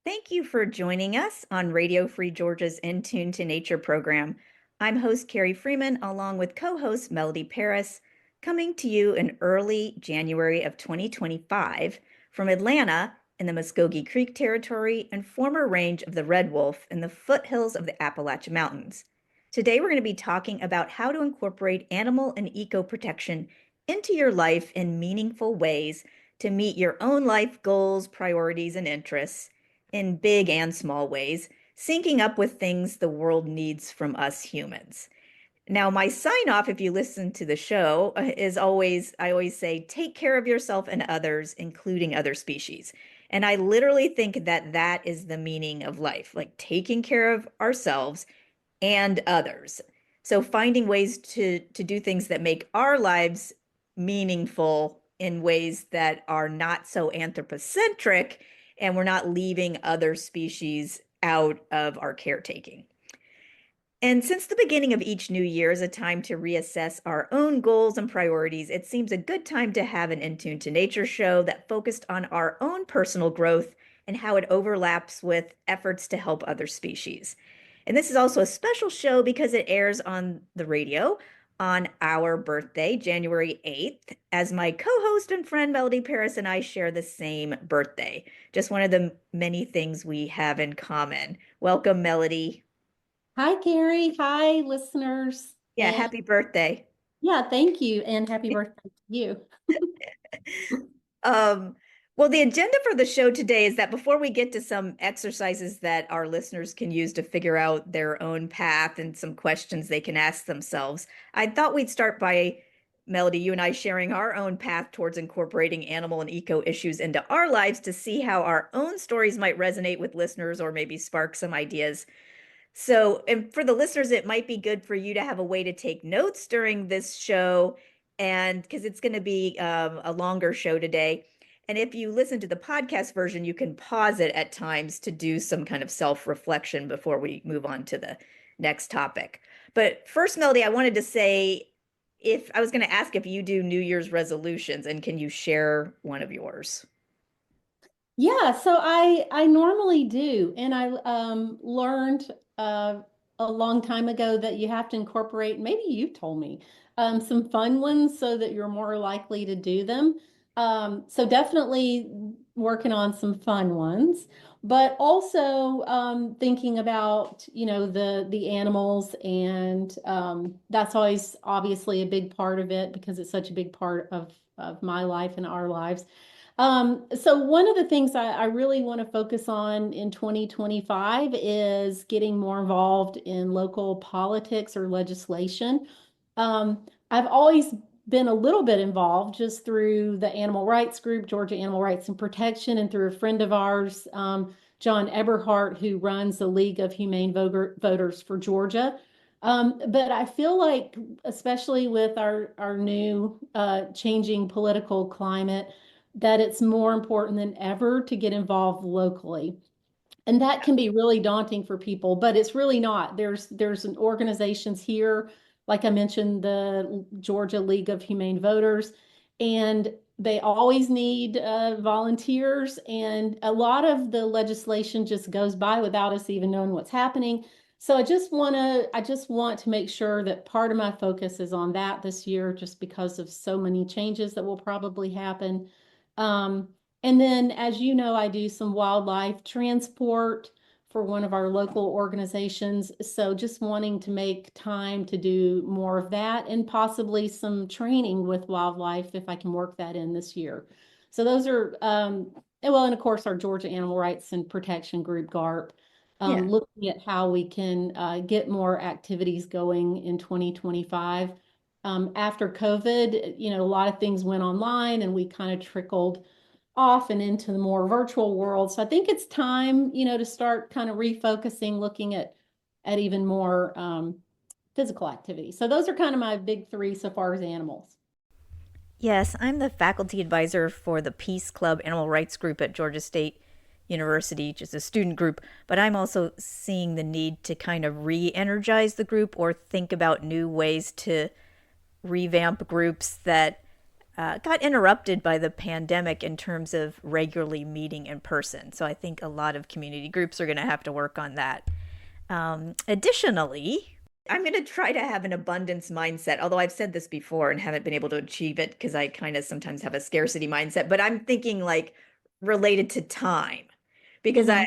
Thank you for joining us on Radio Free Georgia's In Tune to Nature program. I'm host Carrie Freeman, along with co-host Melody Paris, coming to you in early January of 2025 from Atlanta in the Muskogee Creek Territory and former range of the Red Wolf in the foothills of the Appalachian Mountains. Today, we're going to be talking about how to incorporate animal and eco protection into your life in meaningful ways to meet your own life goals, priorities, and interests in big and small ways, syncing up with things the world needs from us humans. Now, my sign off, if you listen to the show, is I always say, take care of yourself and others, including other species. And I literally think that that is the meaning of life, like taking care of ourselves and others. So finding ways to do things that make our lives meaningful in ways that are not so anthropocentric, and we're not leaving other species out of our caretaking. And since the beginning of each new year is a time to reassess our own goals and priorities, it seems a good time to have an In Tune to Nature show that focused on our own personal growth and how it overlaps with efforts to help other species. And this is also a special show because it airs on the radio on our birthday, January 8th, as my co-host and friend Melody Paris and I share the same birthday. Just one of the many things we have in common. Welcome, Melody. Hi, Carrie. Hi, listeners. Yeah, And happy birthday. yeah, thank you. And happy birthday to you. Um, well, the agenda for the show today is that before we get to some exercises that our listeners can use to figure out their own path and some questions they can ask themselves, I thought we'd start by Melody, you and I sharing our own path towards incorporating animal and eco issues into our lives to see how our own stories might resonate with listeners or maybe spark some ideas. So, and for the listeners, it might be good for you to have a way to take notes during this show, and because it's going to be a longer show today. And if you listen to the podcast version, you can pause it at times to do some kind of self-reflection before we move on to the next topic. But first, Melody, I wanted to say if I was going to ask if you do New Year's resolutions, and can you share one of yours? Yeah, so I normally do, and I learned a long time ago that you have to incorporate. Maybe you told me some fun ones so that you're more likely to do them. So definitely working on some fun ones, but also thinking about the animals, and that's always obviously a big part of it because it's such a big part of my life and our lives. So one of the things I really want to focus on in 2025 is getting more involved in local politics or legislation. I've always been a little bit involved just through the animal rights group, Georgia Animal Rights and Protection, and through a friend of ours, John Eberhart, who runs the League of Humane Voters for Georgia. But I feel like, especially with our new changing political climate, that it's more important than ever to get involved locally. And that can be really daunting for people, but it's really not. There's an organizations here, like I mentioned, the Georgia League of Humane Voters, and they always need volunteers. And a lot of the legislation just goes by without us even knowing what's happening. So I just want to make sure that part of my focus is on that this year, just because of so many changes that will probably happen. Um, and then, as you know, I do some wildlife transport for one of our local organizations. So just wanting to make time to do more of that and possibly some training with wildlife if I can work that in this year. So those are, well, and of course, our Georgia Animal Rights and Protection Group, GARP, Yeah. looking at how we can get more activities going in 2025. After COVID, a lot of things went online and we kind of trickled off and into the more virtual world. So I think it's time, to start kind of refocusing, looking at even more physical activity. So those are kind of my big three so far as animals. Yes, I'm the faculty advisor for the Peace Club Animal Rights Group at Georgia State University, just a student group, but I'm also seeing the need to kind of re energize the group or think about new ways to revamp groups that got interrupted by the pandemic in terms of regularly meeting in person. So I think a lot of community groups are going to have to work on that. Additionally, I'm going to try to have an abundance mindset, although I've said this before and haven't been able to achieve it because I kind of sometimes have a scarcity mindset, but I'm thinking like related to time because Hmm.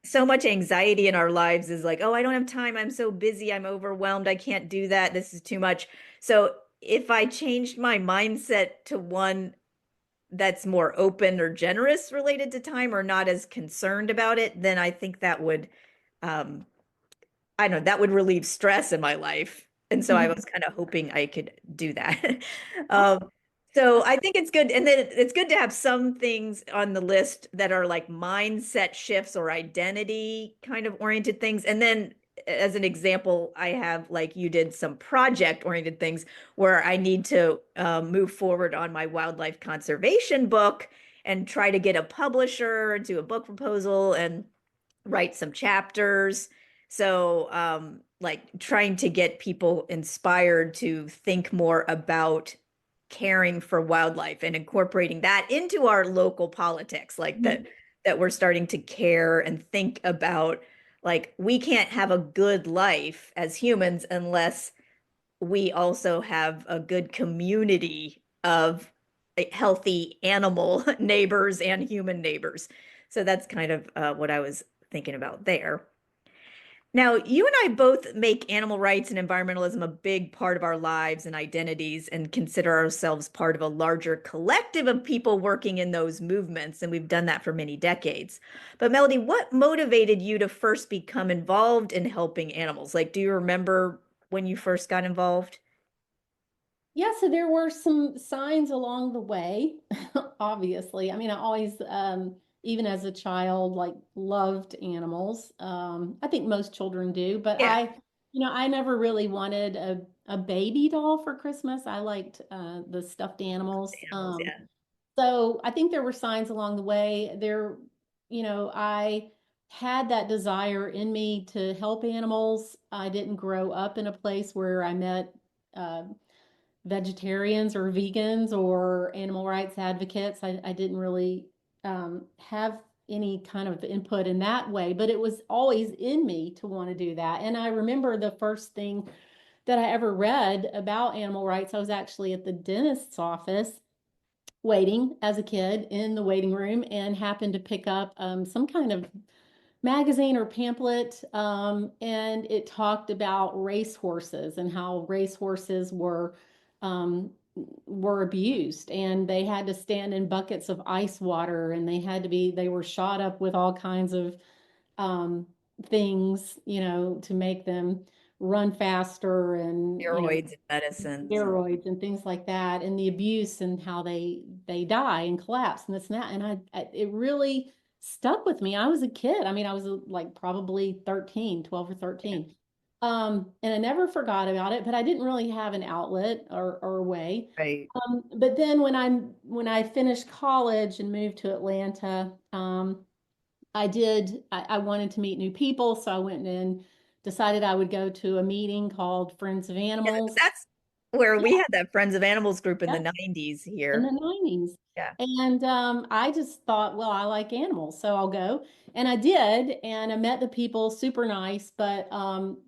so much anxiety in our lives is like, oh, I don't have time. I'm so busy. I'm overwhelmed. I can't do that. This is too much. So if I changed my mindset to one that's more open or generous related to time or not as concerned about it, then I think that would um, I don't know, that would relieve stress in my life. And so I was kind of hoping I could do that. Um, so I think it's good. And then it's good to have some things on the list that are like mindset shifts or identity kind of oriented things. And then as an example, I have like you did some project oriented things where I need to move forward on my wildlife conservation book and try to get a publisher, do a book proposal and write some chapters. So, like trying to get people inspired to think more about caring for wildlife and incorporating that into our local politics, like that we're starting to care and think about like we can't have a good life as humans unless we also have a good community of healthy animal neighbors and human neighbors. So that's kind of what I was thinking about there. Now, you and I both make animal rights and environmentalism a big part of our lives and identities and consider ourselves part of a larger collective of people working in those movements. And we've done that for many decades. But Melody, what motivated you to first become involved in helping animals? Like, do you remember when you first got involved? Yeah, so there were some signs along the way, obviously. I mean, I always, even as a child, like loved animals. I think most children do, but Yeah, I never really wanted a baby doll for Christmas. I liked the stuffed animals. animals, yeah. So I think there were signs along the way. I had that desire in me to help animals. I didn't grow up in a place where I met uh, vegetarians or vegans or animal rights advocates. I didn't really have any kind of input in that way, but it was always in me to want to do that. And I remember the first thing that I ever read about animal rights, I was actually at the dentist's office waiting as a kid in the waiting room and happened to pick up some kind of magazine or pamphlet, and it talked about racehorses and how racehorses um, were abused, and they had to stand in buckets of ice water, and they were shot up with all kinds of um, things, to make them run faster, and Steroids and medicines and steroids and things like that, and the abuse and how they die and collapse and this and that. And it really stuck with me. I was a kid. I mean, I was like probably 13, 12 or 13. And I never forgot about it, but I didn't really have an outlet or a way. right. But then when I finished college and moved to Atlanta, I wanted to meet new people, so I went and decided I would go to a meeting called Friends of Yeah, Animals. that's where Yeah, we had that Friends of Animals group in the yeah, 90s in here. the 90s. Yeah. And I just thought, well, I like animals, so I'll go. And I did, and I met the people, super nice, but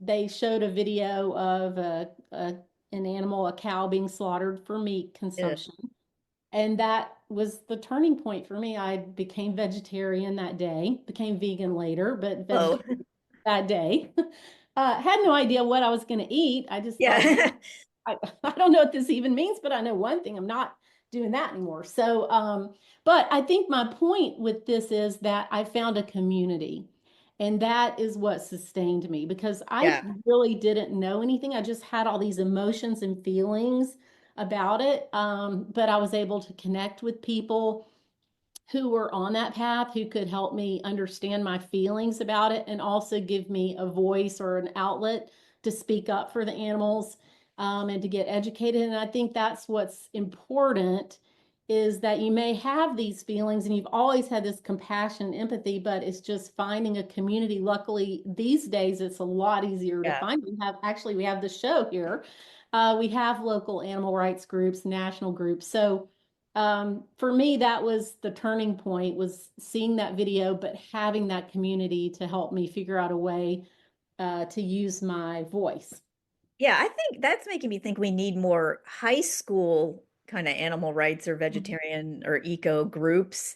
they showed a video of an animal, a cow being slaughtered for meat Yeah. consumption. And that was the turning point for me. I became vegetarian that day, became vegan later, but Oh, vegetarian that day. Had no idea what I was going to eat. I just thought, well, yeah. I don't know what this even means, but I know one thing, I'm not doing that anymore. So, but I think my point with this is that I found a community. And that is what sustained me because I Yeah. really didn't know anything. I just had all these emotions and feelings about it. But I was able to connect with people who were on that path who could help me understand my feelings about it and also give me a voice or an outlet to speak up for the animals, and to get educated. And I think that's what's important is that you may have these feelings and you've always had this compassion and empathy, but it's just finding a community. Luckily, these days it's a lot easier to Yeah. find. We have the show here We have local animal rights groups, national groups. So for me, that was the turning point, was seeing that video, but having that community to help me figure out a way to use my voice. Yeah, I think that's making me think we need more high school kind of animal rights or Mhm. vegetarian or eco groups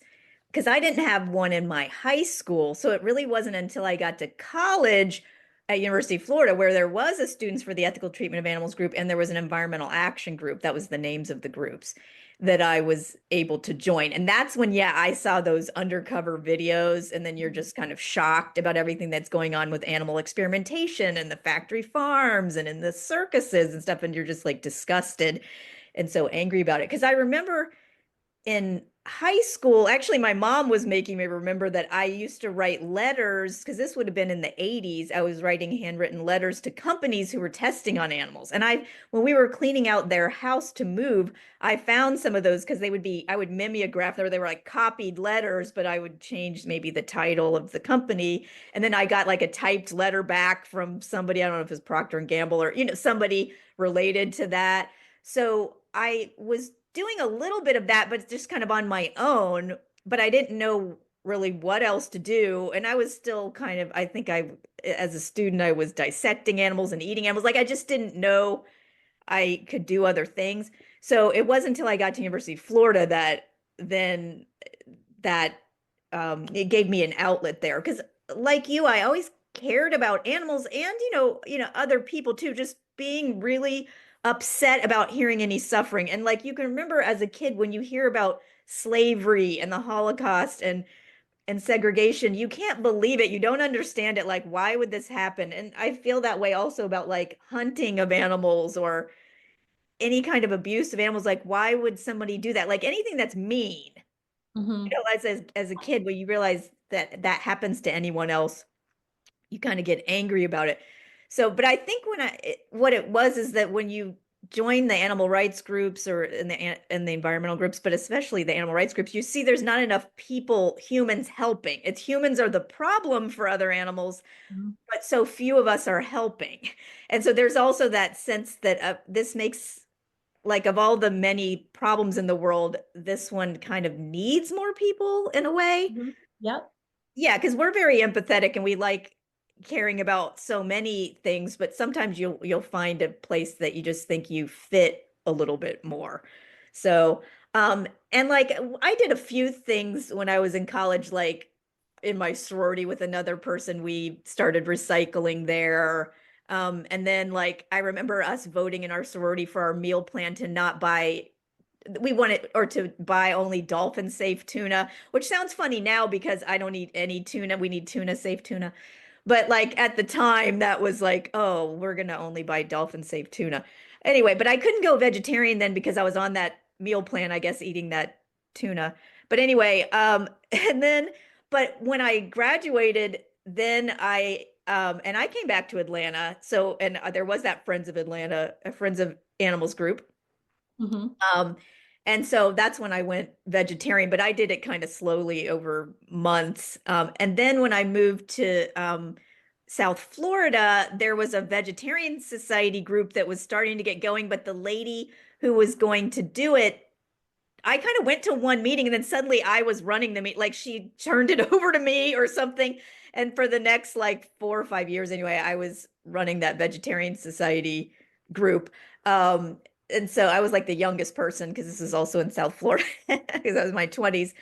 because I didn't have one in my high school. So it really wasn't until I got to college at University of Florida where there was a Students for the Ethical Treatment of Animals group and there was an environmental action group. That was the names of the groups that I was able to join. And that's when, yeah, I saw those undercover videos, and then you're just kind of shocked about everything that's going on with animal experimentation and the factory farms and in the circuses and stuff. And you're just like disgusted and so angry about it. Because I remember in high school, actually, my mom was making me remember that I used to write letters because this would have been in the 80s. I was writing handwritten letters to companies who were testing on animals. And when we were cleaning out their house to move, I found some of those because I would mimeograph them. They were like copied letters, but I would change maybe the title of the company. And then I got like a typed letter back from somebody, I don't know if it's Procter and Gamble or, somebody related to that. So I was doing a little bit of that, but just kind of on my own. But I didn't know really what else to do. And I was still kind of, I think as a student, I was dissecting animals and eating animals. Like I just didn't know I could do other things. So it wasn't until I got to University of Florida that then that it gave me an outlet there. Because like you, I always cared about animals and other people too, just being really upset about hearing any suffering. And like you can remember as a kid when you hear about slavery and the Holocaust and segregation, you can't believe it. You don't understand it. Like, why would this happen? And I feel that way also about like hunting of animals or any kind of abuse of animals. Like, why would somebody do that? Like anything that's mean, Mhm. as a kid, when you realize that that happens to anyone else, you kind of get angry about it. So, but I think what it was is that when you join the animal rights groups or in the environmental groups, but especially the animal rights groups, you see there's not enough humans helping. It's humans are the problem for other animals, Mhm. but so few of us are helping. And so there's also that sense that this makes like of all the many problems in the world, this one kind of needs more people in a way. Mhm. Yep. Yeah, because we're very empathetic and we like caring about so many things, but sometimes you'll find a place that you just think you fit a little bit more. So, and like I did a few things when I was in college, like in my sorority with another person, we started recycling there. And then like I remember us voting in our sorority for our meal plan to not buy we wanted or to buy only dolphin safe tuna, which sounds funny now because I don't eat any tuna. We need tuna safe tuna. But like at the time that was like, oh, we're gonna only buy dolphin safe tuna. Anyway, but I couldn't go vegetarian then because I was on that meal plan, I guess, eating that tuna. But anyway, and then but when I graduated, then and I came back to Atlanta. So and there was that Friends of Atlanta, a Friends of Animals group. Mhm. Um, and so that's when I went vegetarian, but I did it kind of slowly over months. And then when I moved to South Florida, there was a vegetarian society group that was starting to get going, but the lady who was going to do it, I kind of went to one meeting and then suddenly I was running the meet, like she turned it over to me or something. And for the next like 4 or 5 years anyway, I was running that vegetarian society group. Um, and so I was like the youngest person because this is also in South Florida because I was in my 20s.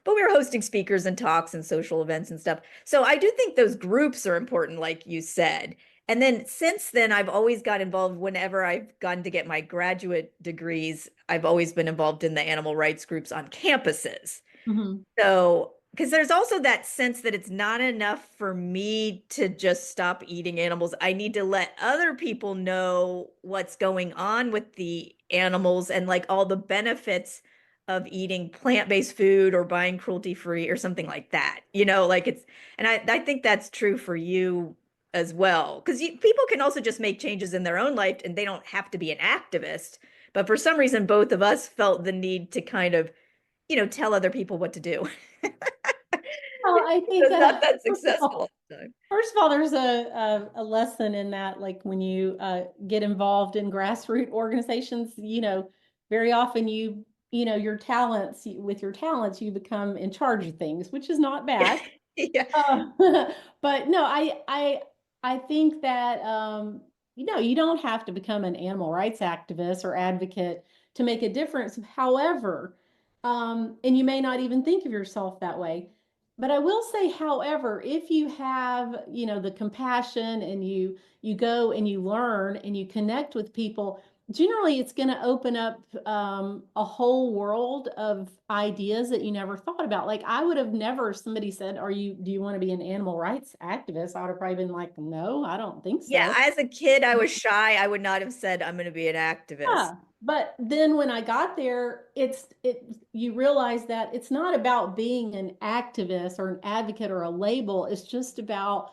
But we were hosting speakers and talks and social events and stuff. So I do think those groups are important, like you said. And then since then, I've always got involved whenever I've gone to get my graduate degrees. I've always been involved in the animal rights groups on campuses. Mhm. So, because there's also that sense that it's not enough for me to just stop eating animals. I need to let other people know what's going on with the animals and like all the benefits of eating plant-based food or buying cruelty-free or something like that. Like and I think that's true for you as well. Because people can also just make changes in their own life and they don't have to be an activist. But for some reason, both of us felt the need to kind of tell other people what to do. Well, I think So not that first of successful all, at the time. first of all, there's a lesson in that, like when you get involved in grassroots organizations, very often your talents, with your talents, you become in charge of things, which is not bad. Yeah, Uh, but no, I think that you don't have to become an animal rights activist or advocate to make a difference. However, and you may not even think of yourself that way. But I will say, however, if you have, the compassion and you go and you learn and you connect with people, generally it's going to open up a whole world of ideas that you never thought about. Like I would have never, if somebody said, do you want to be an animal rights activist? I would have probably been like, no, I don't think yeah. so. As a kid, I was shy. I would not have said I'm going to be an activist. Yeah, but then when I got there, you realize that it's not about being an activist or an advocate or a label. It's just about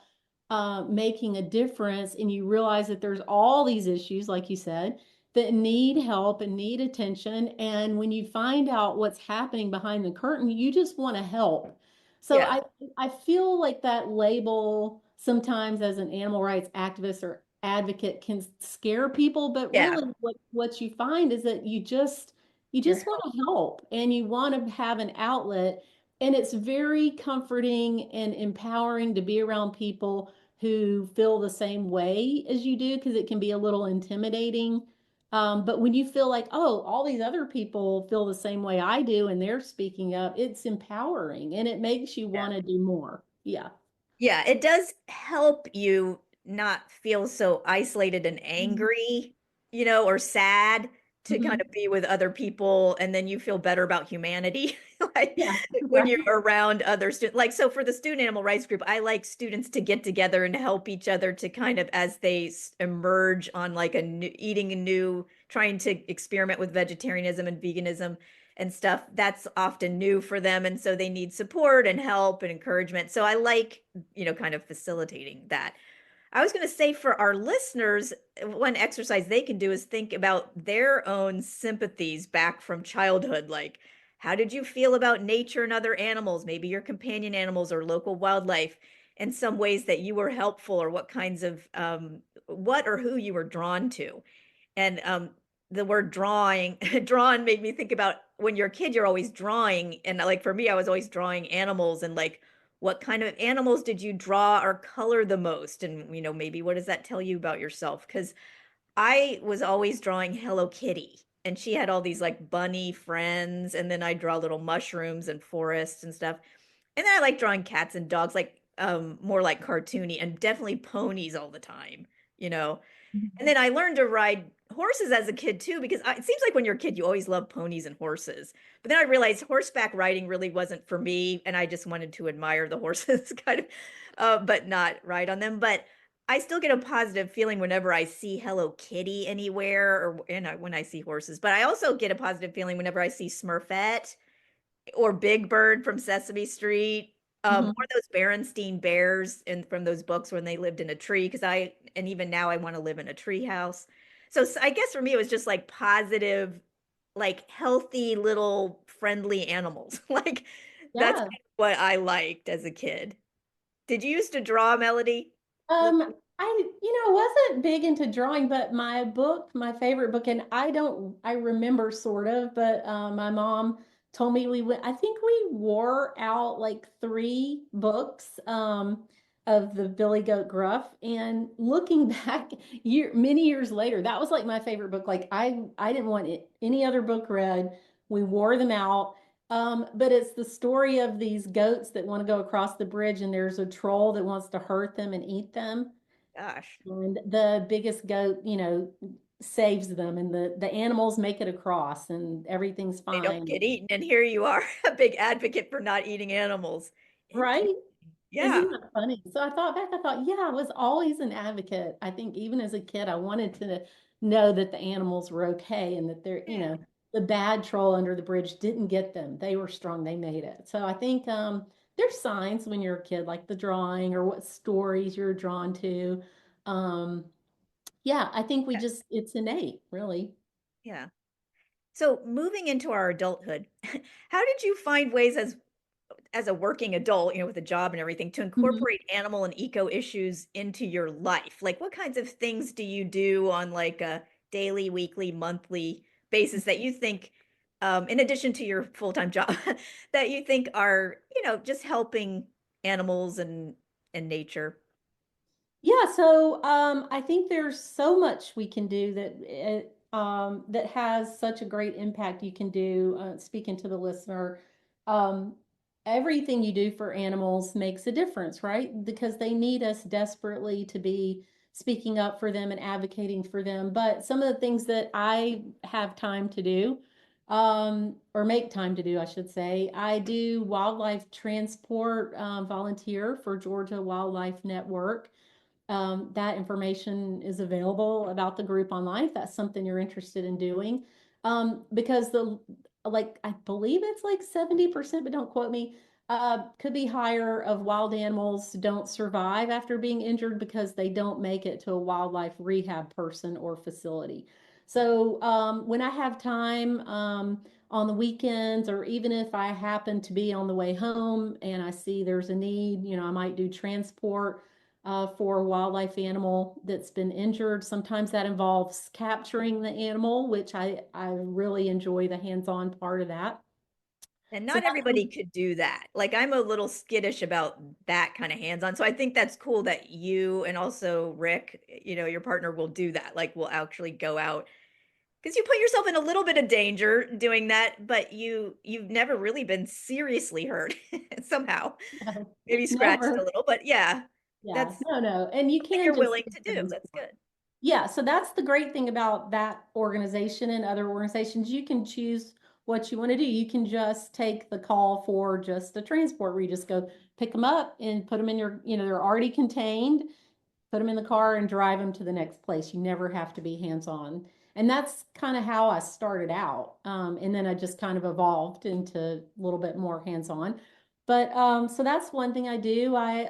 making a difference, and you realize that there's all these issues, like you said, that need help and need attention. And when you find out what's happening behind the curtain, you just want to help. So Yeah, I feel like that label sometimes as an animal rights activist or advocate can scare people, but yeah. really what you find is that you You're just want to help and you want to have an outlet, and it's very comforting and empowering to be around people who feel the same way as you do, because it can be a little intimidating. But when you feel like, oh, all these other people feel the same way I do and they're speaking up, it's empowering and it makes you yeah. want to do more. Yeah. Yeah, it does help you not feel so isolated and Mhm. angry, or sad to kind Mhm. of be with other people, and then you feel better about humanity, like Yeah, when you're right. around other students. Like, so for the student animal rights group, I like students to get together and help each other to kind of, as they emerge on like eating a new, trying to experiment with vegetarianism and veganism and stuff, that's often new for them. And so they need support and help and encouragement. So I like, kind of facilitating that. I was going to say for our listeners, one exercise they can do is think about their own sympathies back from childhood. Like, how did you feel about nature and other animals, maybe your companion animals or local wildlife, in some ways that you were helpful, or what kinds of, what or who you were drawn to? And the word drawing, drawn made me think about when you're a kid, you're always drawing. And like for me, I was always drawing animals, and like, what kind of animals did you draw or color the most? And, maybe what does that tell you about yourself? Because I was always drawing Hello Kitty, and she had all these like bunny friends. And then I draw little mushrooms and forests and stuff. And then I like drawing cats and dogs, like more like cartoony, and definitely ponies all the time, you know. And then I learned to ride horses as a kid too, because it seems like when you're a kid, you always love ponies and horses. But then I realized horseback riding really wasn't for me, and I just wanted to admire the horses, kind of, but not ride on them. But I still get a positive feeling whenever I see Hello Kitty anywhere, or when I see horses. But I also get a positive feeling whenever I see Smurfette or Big Bird from Sesame Street, or Mhm. those Berenstein Bears in from those books when they lived in a tree. Because and even now I want to live in a tree house. So I guess for me it was just like positive, like healthy little friendly animals. Like that's Yeah. kind of what I liked as a kid. Did you used to draw, Melody? Wasn't big into drawing, but my favorite book, and I remember sort of, but my mom told me I think we wore out like three books of the Billy Goat Gruff. And looking back many years later, that was like my favorite book. Like I didn't want any other book read. We wore them out. But it's the story of these goats that want to go across the bridge, and there's a troll that wants to hurt them and eat them. Gosh, And the biggest goat, saves them, and the animals make it across, and everything's they don't fine. get eaten, and here you are, a big advocate for not eating animals. Interesting. Right? Yeah, Isn't that funny? So I thought back, I thought, yeah, I was always an advocate. I think even as a kid, I wanted to know that the animals were okay and that yeah, the bad troll under the bridge didn't get them. They were strong, they made it. So I think there's signs when you're a kid, like the drawing or what stories you're drawn to. Um, yeah, I think it's innate, really. yeah. So moving into our adulthood, how did you find ways as as a working adult, with a job and everything, to Mhm. incorporate animal and eco issues into your life? Like, what kinds of things do you do on like a daily, weekly, monthly basis that you think, in addition to your full-time job, that you think are, just helping animals and nature? Yeah, so I think there's so much we can do that has such a great impact. You can do speaking to the listener. Um, Everything you do for animals makes a difference, right? Because they need us desperately to be speaking up for them and advocating for them. But some of the things that I have time to do, or make time to do, I should say, I do wildlife transport volunteer for Georgia Wildlife Network. That information is available about the group online if that's something you're interested in doing. Because I believe it's like 70%, but don't quote me, could be higher, of wild animals don't survive after being injured because they don't make it to a wildlife rehab person or facility. So when I have time on the weekends, or even if I happen to be on the way home and I see there's a need, I might do transport for a wildlife animal that's been injured. Sometimes that involves capturing the animal, which I really enjoy the hands-on part of that. And So not that's everybody could do that. Like, I'm a little skittish about that kind of hands-on. So I think that's cool that you and also Rick, your partner, will do that. Like, will actually go out because you put yourself in a little bit of danger doing that, but you've never really been seriously hurt somehow. no, Maybe scratched a never. little, but yeah, Yeah, that's no, no. And you something can you're just willing to do. That's transport. good. Yeah, so that's the great thing about that organization and other organizations. You can choose what you want to do. You can just take the call for just a transport where you just go pick them up and put them in your, they're already contained, put them in the car and drive them to the next place. You never have to be hands-on. And that's kind of how I started out. And then I just kind of evolved into a little bit more hands-on. But so that's one thing I do. I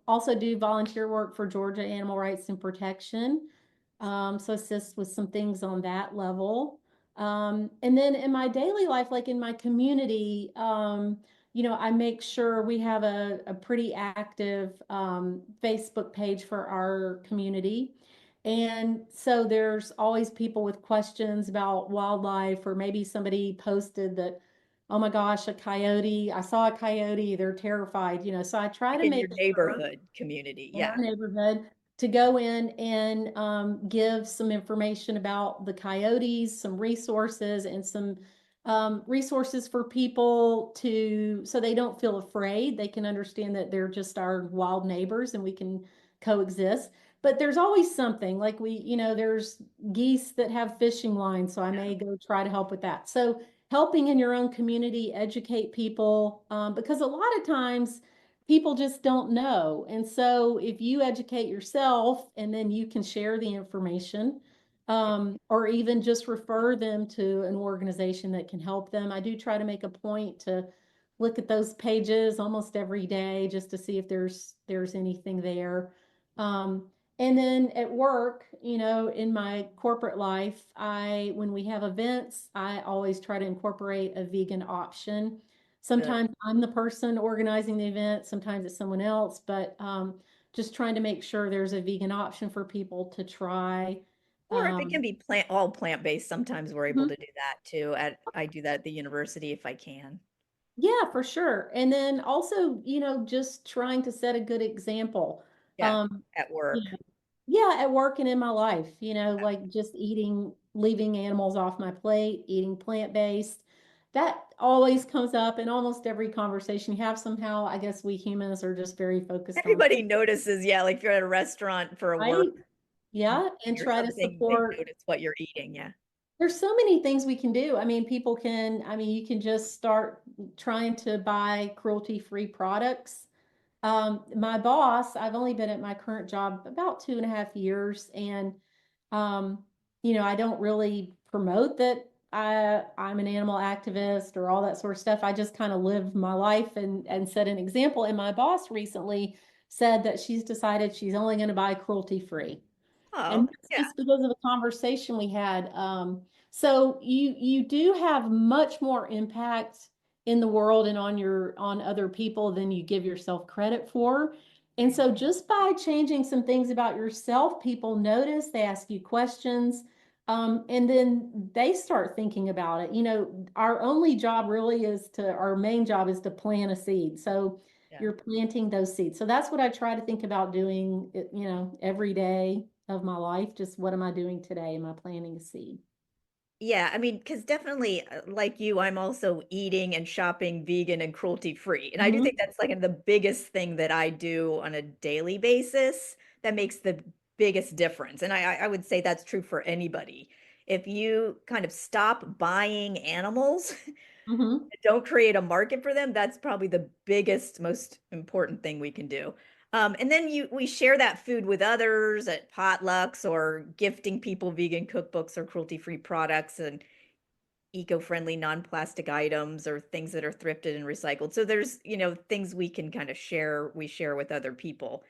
also do volunteer work for Georgia Animal Rights and Protection. So assist with some things on that level. And then in my daily life, like in my community, I make sure we have a pretty active Facebook page for our community. And so there's always people with questions about wildlife, or maybe somebody posted that, oh my gosh, a coyote, I saw a coyote, they're terrified, so I try Like to in your make sure neighborhood community. in our Yeah. neighborhood to go in and give some information about the coyotes, some resources, and some resources for people so they don't feel afraid. They can understand that they're just our wild neighbors and we can coexist. But there's always something like there's geese that have fishing lines, so I may go try to help with that. So helping in your own community, educate people, because a lot of times people just don't know. And so if you educate yourself and then you can share the information, or even just refer them to an organization that can help them. I do try to make a point to look at those pages almost every day just to see if there's anything there. And then at work, in my corporate life, when we have events, I always try to incorporate a vegan option. Good. Sometimes I'm the person organizing the event, sometimes it's someone else, but just trying to make sure there's a vegan option for people to try. Or if it can Um, be all plant-based, sometimes we're able mhm. to do that too. I do that at the university if I can. Yeah, for sure. And then also, just trying to set a good example. Yeah, Um, at you work. know, yeah, at work and in my life, like just leaving animals off my plate, eating plant-based. That always comes up in almost every conversation you have somehow. I guess we humans are just very focused on, Everybody notices, yeah, like if you're at a restaurant for a work right? Yeah, and meeting or try to something, they support. notice what you're eating. Yeah. There's so many things we can do. I mean, you can just start trying to buy cruelty-free products. My boss, I've only been at my current job about 2.5 years, and I don't really promote that I'm an animal activist or all that sort of stuff. I just kind of live my life and set an example. And my boss recently said that she's decided she's only going to buy cruelty free. Oh, And that's yeah. just because of a conversation we had. So you do have much more impact in the world and on other people than you give yourself credit for. And so just by changing some things about yourself, people notice, they ask you questions, and then they start thinking about it. Our only job really our main job is to plant a seed. So Yeah. you're planting those seeds. So that's what I try to think about doing, every day of my life. Just what am I doing today? Am I planting a seed? Yeah, I mean, because definitely, like you, I'm also eating and shopping vegan and cruelty free. And I do think Hmm. that's like the biggest thing that I do on a daily basis that makes the biggest difference. And I would say that's true for anybody. If you kind of stop buying animals, Hmm. don't create a market for them, that's probably the biggest, most important thing we can do. And then we share that food with others at potlucks or gifting people vegan cookbooks or cruelty-free products and eco-friendly non-plastic items or things that are thrifted and recycled. So there's, things we can kind of share, we share with other people.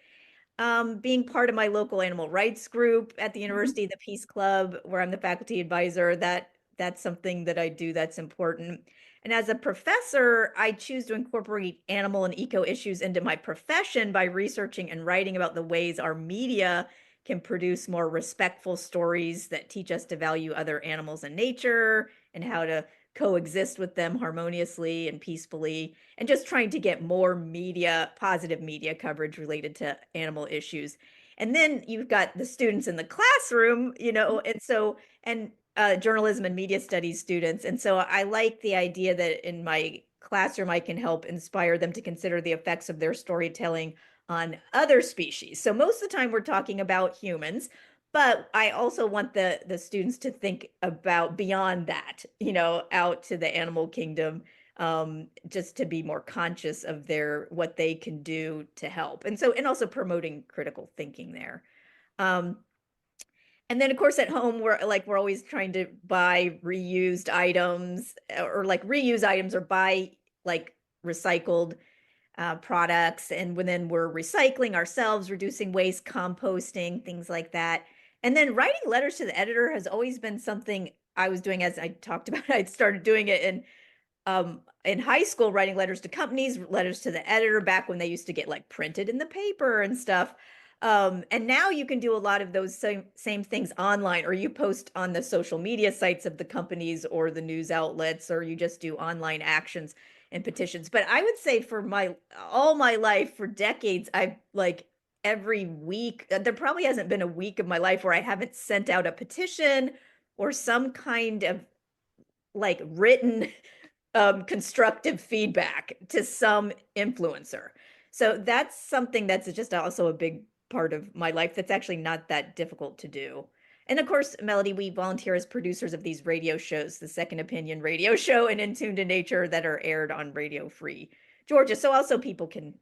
Being part of my local animal rights group at the university, the Peace Club, where I'm the faculty advisor, that's something that I do that's important. And as a professor, I choose to incorporate animal and eco issues into my profession by researching and writing about the ways our media can produce more respectful stories that teach us to value other animals and nature and how to coexist with them harmoniously and peacefully, and just trying to get more media, positive media coverage related to animal issues. And then you've got the students in the classroom, and journalism and media studies students. And so I like the idea that in my classroom, I can help inspire them to consider the effects of their storytelling on other species. So most of the time we're talking about humans, but I also want the students to think about beyond that, out to the animal kingdom, just to be more conscious of what they can do to help. And also promoting critical thinking there. Um, and then of course at home we're always trying to buy reused items or like reuse items or buy like recycled products. And then we're recycling ourselves, reducing waste, composting, things like that. And then writing letters to the editor has always been something I was doing, as I talked about. I started doing it in high school, writing letters to companies, letters to the editor back when they used to get like printed in the paper and stuff. And now you can do a lot of those same things online, or you post on the social media sites of the companies or the news outlets, or you just do online actions and petitions. But I would say for my all my life, for decades, I've like every week, there probably hasn't been a week of my life where I haven't sent out a petition or some kind of like written constructive feedback to some influencer. So that's something that's just also a big part of my life that's actually not that difficult to do. And of course, Melody, we volunteer as producers of these radio shows, the Second Opinion radio show and In Tune to Nature, that are aired on Radio Free Georgia. So also people can,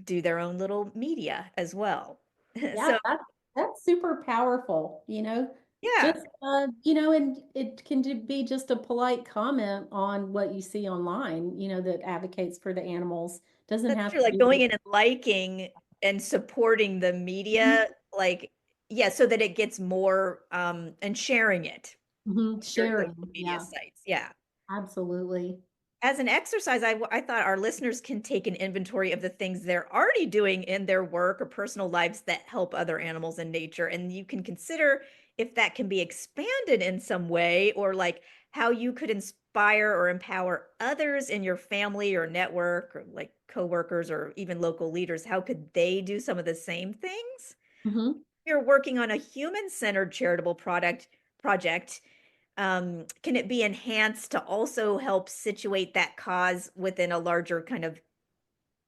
do their own little media as well. Yeah, So that's super powerful, yeah, just and it can be just a polite comment on what you see online, that advocates for the animals. Doesn't that's have true. to Like going be. in and liking and supporting the media, like, yeah, so that it gets more, and sharing it Mhm. on your social Sharing. media Yeah, sites. Yeah. absolutely. As an exercise, I thought our listeners can take an inventory of the things they're already doing in their work or personal lives that help other animals and nature. And you can consider if that can be expanded in some way, or like how you could inspire or empower others in your family or network, or like coworkers or even local leaders. How could they do some of the same things? Hmm. You're working on a human-centered charitable project, can it be enhanced to also help situate that cause within a larger kind of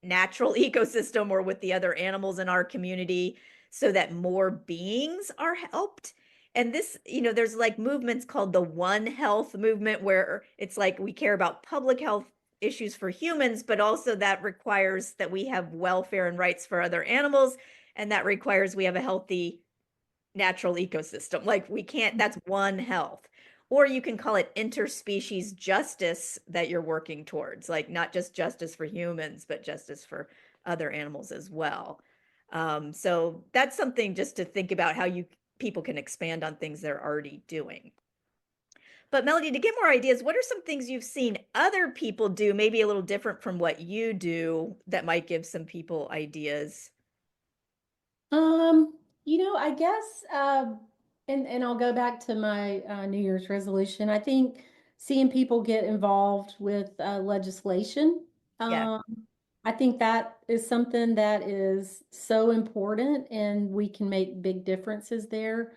natural ecosystem or with the other animals in our community so that more beings are helped? And this, there's like movements called the One Health movement, where it's like we care about public health issues for humans, but also that requires that we have welfare and rights for other animals. And that requires we have a healthy natural ecosystem. Like we can't, that's One Health. Or you can call it interspecies justice that you're working towards, like not just justice for humans, but justice for other animals as well. So that's something just to think about how you people can expand on things they're already doing. But Melody, to get more ideas, what are some things you've seen other people do, maybe a little different from what you do, that might give some people ideas? I guess, and I'll go back to my New Year's resolution. I think seeing people get involved with legislation, Yeah, um, I think that is something that is so important, and we can make big differences there.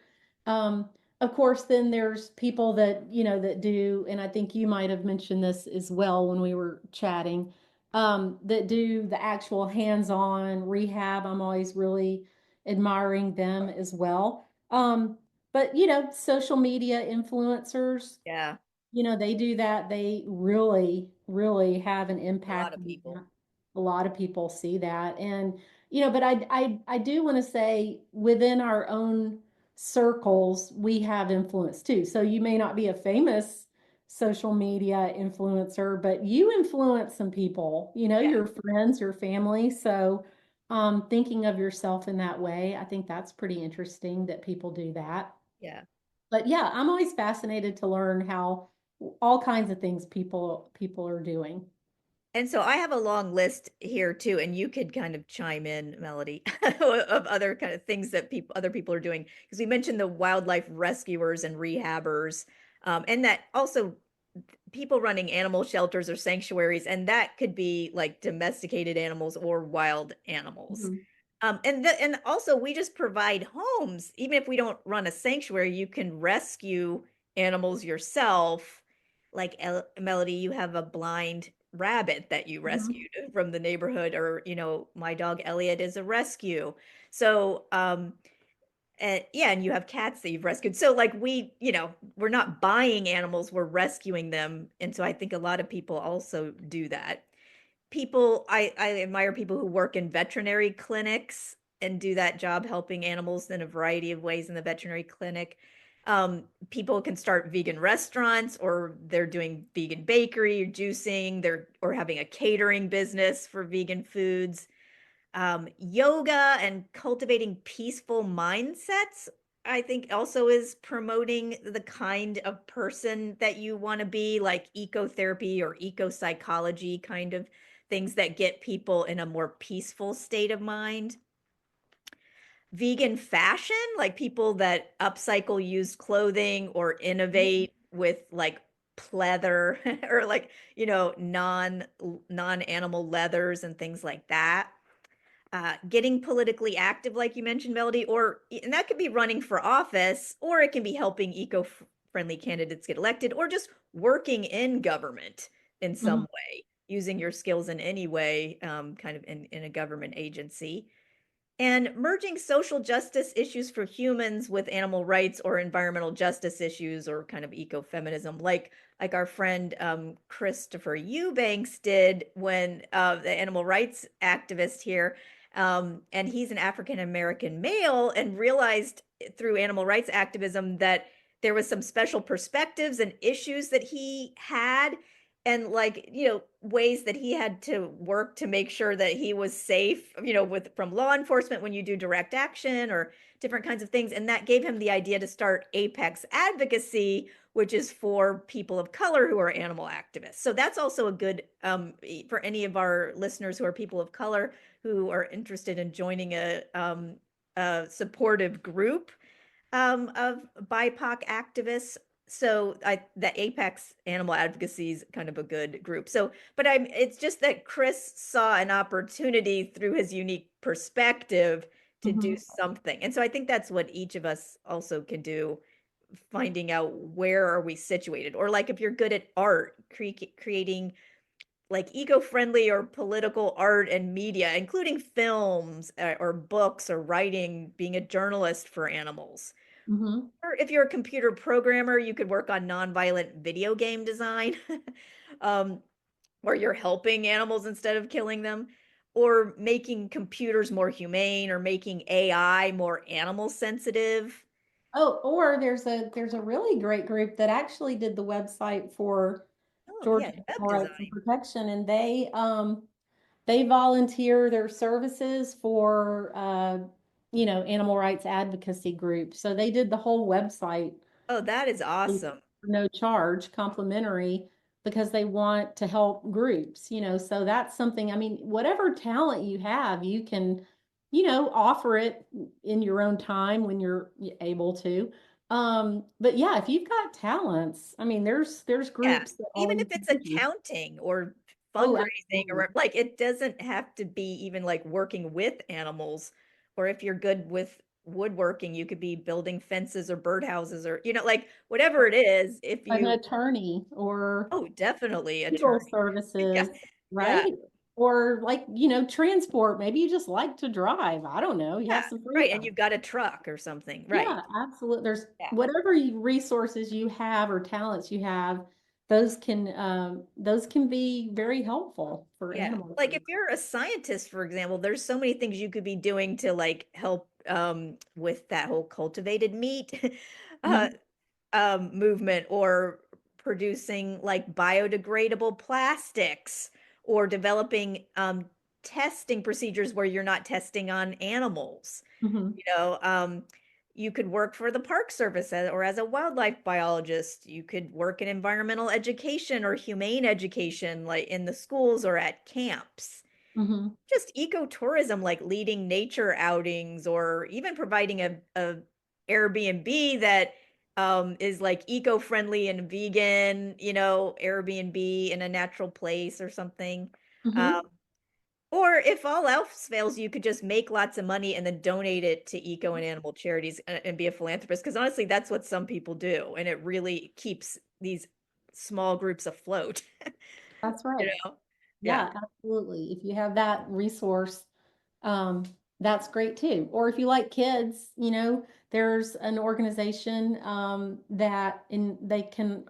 Um, of course, then there's people that, that do, and I think you might have mentioned this as well when we were chatting, that do the actual hands-on rehab. I'm always really admiring them as well. But social media influencers, yeah, they do that. They really, really have an a lot impact of on people. that. A lot of people see that. And, but I do want to say within our own circles, we have influence too. So you may not be a famous social media influencer, but you influence some people, Yeah, your friends, your family. So thinking of yourself in that way, I think that's pretty interesting that people do that. yeah. But yeah, I'm always fascinated to learn how all kinds of things people are doing. And so I have a long list here too, and you could kind of chime in, Melody, of other kind of things that other people are doing. Because we mentioned the wildlife rescuers and rehabbers, and that also people running animal shelters or sanctuaries, and that could be like domesticated animals or wild animals. Mhm. And also we just provide homes. Even if we don't run a sanctuary, you can rescue animals yourself. Like Melody, you have a blind rabbit that you Mhm. rescued from the neighborhood, or my dog Elliot is a rescue. So and yeah, and you have cats that you've rescued. So like we're not buying animals, we're rescuing them. And so I think a lot of people also do that. I admire people who work in veterinary clinics and do that job helping animals in a variety of ways in the veterinary clinic. People can start vegan restaurants, or they're doing vegan bakery or juicing, or having a catering business for vegan foods. Yoga and cultivating peaceful mindsets, I think, also is promoting the kind of person that you want to be, like ecotherapy or eco psychology kind of things that get people in a more peaceful state of mind. Vegan fashion, like people that upcycle used clothing or innovate with like pleather or like, non-animal leathers and things like that. Getting politically active, like you mentioned, Melody, and that could be running for office, or it can be helping eco-friendly candidates get elected, or just working in government in some Mhm. way, using your skills in any way, kind of in a government agency. And merging social justice issues for humans with animal rights or environmental justice issues, or kind of ecofeminism, like our friend Christopher Eubanks did, when the animal rights activist here, and he's an African American male, and realized through animal rights activism that there was some special perspectives and issues that he had, and like ways that he had to work to make sure that he was safe, with from law enforcement when you do direct action or different kinds of things. And that gave him the idea to start Apex Advocacy, which is for people of color who are animal activists. So that's also a good, for any of our listeners who are people of color who are interested in joining a supportive group of BIPOC activists. So the Apex Animal Advocacy is kind of a good group. So, but it's just that Chris saw an opportunity through his unique perspective to do Mhm. something. And so I think that's what each of us also can do, finding out where are we situated. Or like if you're good at art, creating like eco-friendly or political art and media, including films, or books or writing, being a journalist for animals. Mhm. Or if you're a computer programmer, you could work on nonviolent video game design, um, where you're helping animals instead of killing them, or making computers more humane, or making AI more animal sensitive. Oh, or there's a really great group that actually did the website for Oh, yeah, Georgia web Animal Rights and design. Protection, and they volunteer their services for animal rights advocacy groups. So they did the whole website Oh, that is for awesome. for no charge, complimentary, because they want to help groups, so that's something, I mean, whatever talent you have, you can, offer it in your own time when you're able to. But yeah, if you've got talents, I mean, there's Yeah, groups that even always if it's need you. accounting or Oh, fundraising absolutely. or like it doesn't have to be even like working with animals. Or if you're good with woodworking, you could be building fences or birdhouses or like whatever it is, if An you attorney or oh, definitely legal attorney. Yeah. services, Yeah. right? Or like, transport. Maybe you just like to drive. I don't know. You have Yeah. some free Right. And time. you've got a truck or something. Right. Yeah, absolutely. There's Yeah. whatever resources you have or talents you have, those can be very helpful for Yeah. animals. Like if you're a scientist, for example, there's so many things you could be doing to like help with that whole cultivated meat uh Hmm. movement or producing like biodegradable plastics or developing testing procedures where you're not testing on animals. Hmm. You know, you could work for the Park Service or as a wildlife biologist. You could work in environmental education or humane education, like in the schools or at camps. Hmm. Just ecotourism, like leading nature outings or even providing a Airbnb that is like eco-friendly and vegan, Airbnb in a natural place or something. Um, Hmm. or if all else fails, you could just make lots of money and then donate it to eco and animal charities and be a philanthropist. Because honestly, that's what some people do, and it really keeps these small groups afloat. That's You right. know? Yeah. Yeah, absolutely. If you have that resource, um, that's great too. Or if you like kids, there's an organization that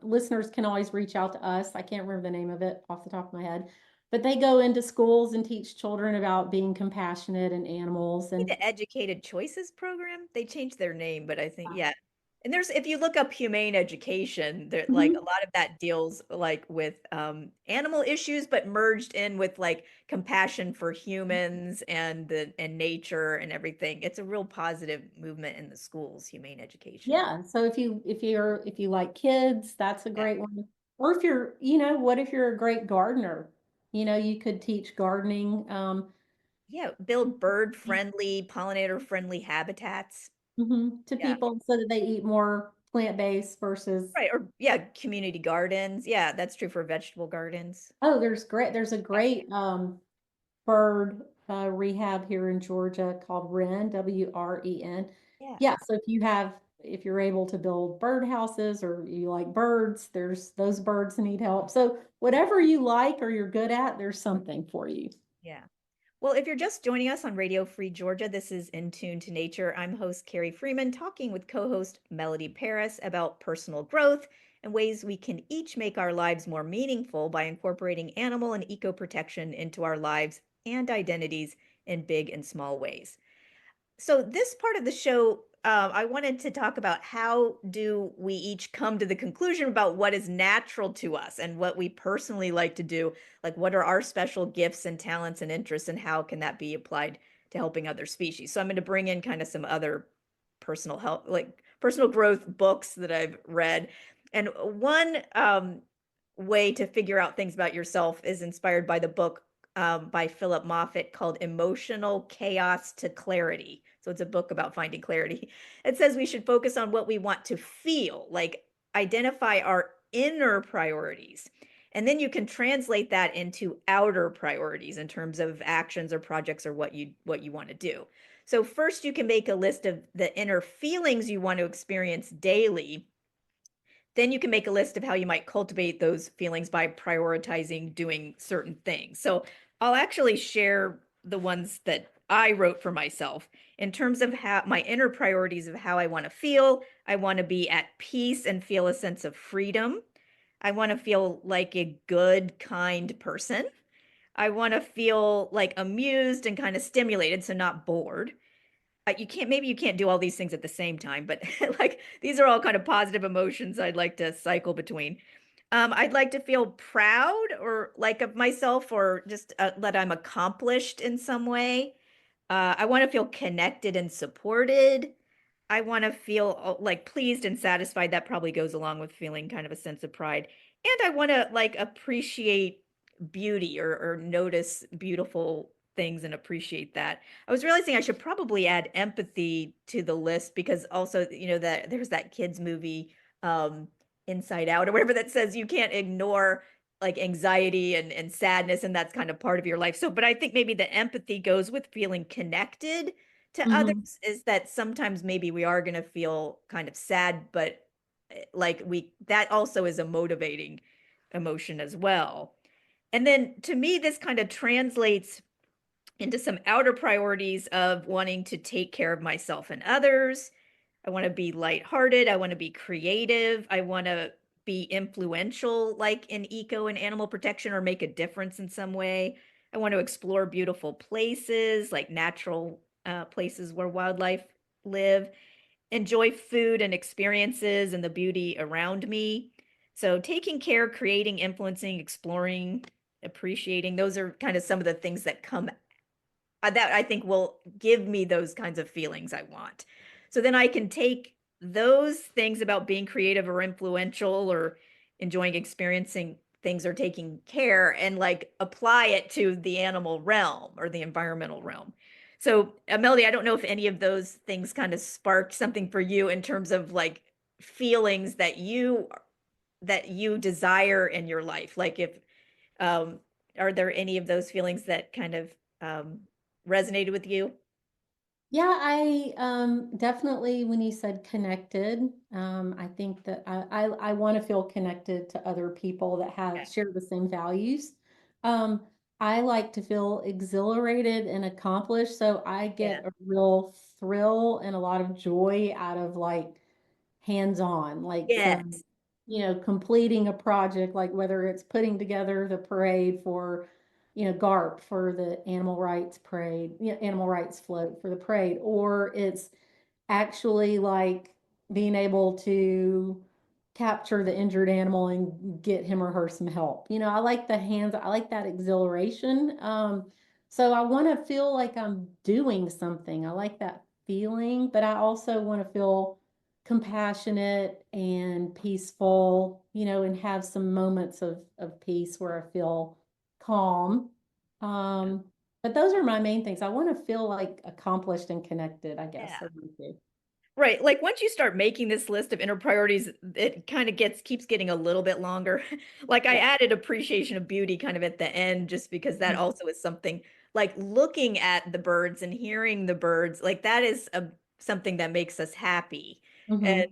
listeners can always reach out to us. I can't remember the name of it off the top of my head, but they go into schools and teach children about being compassionate and animals and The Educated Choices program. They changed their name, but I think yeah. And there's if you look up humane education, there like a Mhm. lot of that deals like with animal issues, but merged in with like compassion for humans and nature and everything. It's a real positive movement in the schools, humane education. Yeah. So if you like kids, that's a Yeah. great one. Or if what if you're a great gardener? You could teach gardening. Yeah, build bird-friendly, pollinator-friendly habitats. To Yeah. people so that they eat more plant-based versus, Right. Or yeah, community gardens. Yeah, that's true for vegetable gardens. oh, there's a great bird rehab here in Georgia called Wren, WREN. Yeah. Yeah, so if you're able to build bird houses or you like birds, there's those birds need help. So whatever you like or you're good at, there's something for you. Yeah. Well, if you're just joining us on Radio Free Georgia, this is In Tune to Nature. I'm host Carrie Freeman talking with co-host Melody Paris about personal growth and ways we can each make our lives more meaningful by incorporating animal and eco protection into our lives and identities in big and small ways. So this part of the show, I wanted to talk about how do we each come to the conclusion about what is natural to us and what we personally like to do, like what are our special gifts and talents and interests, and how can that be applied to helping other species. So I'm going to bring in kind of some other personal help, like personal growth books that I've read. And one way to figure out things about yourself is inspired by the book by Philip Moffat called Emotional Chaos to Clarity. So it's a book about finding clarity. It says we should focus on what we want to feel, like identify our inner priorities. And then you can translate that into outer priorities in terms of actions or projects or what you want to do. So first you can make a list of the inner feelings you want to experience daily. Then you can make a list of how you might cultivate those feelings by prioritizing doing certain things. So I'll actually share the ones that I wrote for myself in terms of how my inner priorities of how I want to feel. I want to be at peace and feel a sense of freedom. I want to feel like a good, kind person. I want to feel like amused and kind of stimulated, so not bored. Maybe you can't do all these things at the same time, but like these are all kind of positive emotions I'd like to cycle between. I'd like to feel proud or like of myself or just that I'm accomplished in some way. I want to feel connected and supported. I want to feel like pleased and satisfied. That probably goes along with feeling kind of a sense of pride. And I want to like appreciate beauty or notice beautiful things and appreciate that. I was realizing I should probably add empathy to the list because also, that there's that kids movie, um, Inside Out or whatever, that says you can't ignore like anxiety and sadness, and that's kind of part of your life. So, but I think maybe the empathy goes with feeling connected to Hmm. others, is that sometimes maybe we are going to feel kind of sad, but like that also is a motivating emotion as well. And then to me, this kind of translates into some outer priorities of wanting to take care of myself and others. I want to be lighthearted. I want to be creative. I want to be influential, like in eco and animal protection, or make a difference in some way. I want to explore beautiful places, like natural places where wildlife live, enjoy food and experiences and the beauty around me. So, taking care, creating, influencing, exploring, appreciating, those are kind of some of the things that come that I think will give me those kinds of feelings I want. So then I can take those things about being creative or influential or enjoying experiencing things or taking care and like apply it to the animal realm or the environmental realm. So, Melody, I don't know if any of those things kind of sparked something for you in terms of like feelings that you desire in your life. Like if um, are there any of those feelings that kind of um, resonated with you? Yeah, I definitely when you said connected, I think that I want to feel connected to other people that have Yeah. share the same values. Um, I like to feel exhilarated and accomplished, so I Yeah. get a real thrill and a lot of joy out of like hands-on, like Yes. completing a project, like whether it's putting together the parade for, GARP for the animal rights parade, animal rights float for the parade, or it's actually like being able to capture the injured animal and get him or her some help. I like the hands, I like that exhilaration. So I want to feel like I'm doing something. I like that feeling, but I also want to feel compassionate and peaceful, and have some moments of peace where I feel calm. Um, but those are my main things. I want to feel like accomplished and connected, I guess. Yeah. I really do. Right. Like once you start making this list of inner priorities, it kind of keeps getting a little bit longer. Like I Yeah. added appreciation of beauty kind of at the end, just because that also is something like looking at the birds and hearing the birds, like that is something that makes us happy. And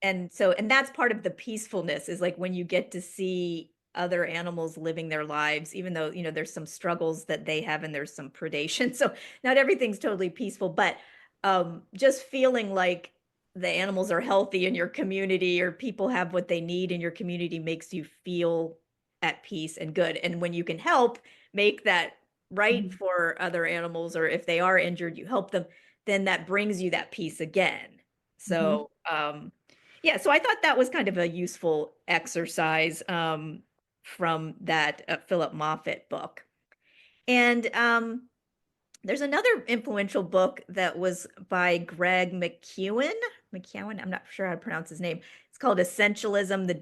Mm-hmm. and that's part of the peacefulness is like when you get to see other animals living their lives, even though, there's some struggles that they have and there's some predation. So not everything's totally peaceful, but just feeling like the animals are healthy in your community or people have what they need in your community makes you feel at peace and good. And when you can help make that right Mm-hmm. for other animals, or if they are injured, you help them, then that brings you that peace again. Mm-hmm. So, yeah, so I thought that was kind of a useful exercise from that Philip Moffat book. And there's another influential book that was by Greg McKeown. McKeown, I'm not sure how to pronounce his name. It's called Essentialism, the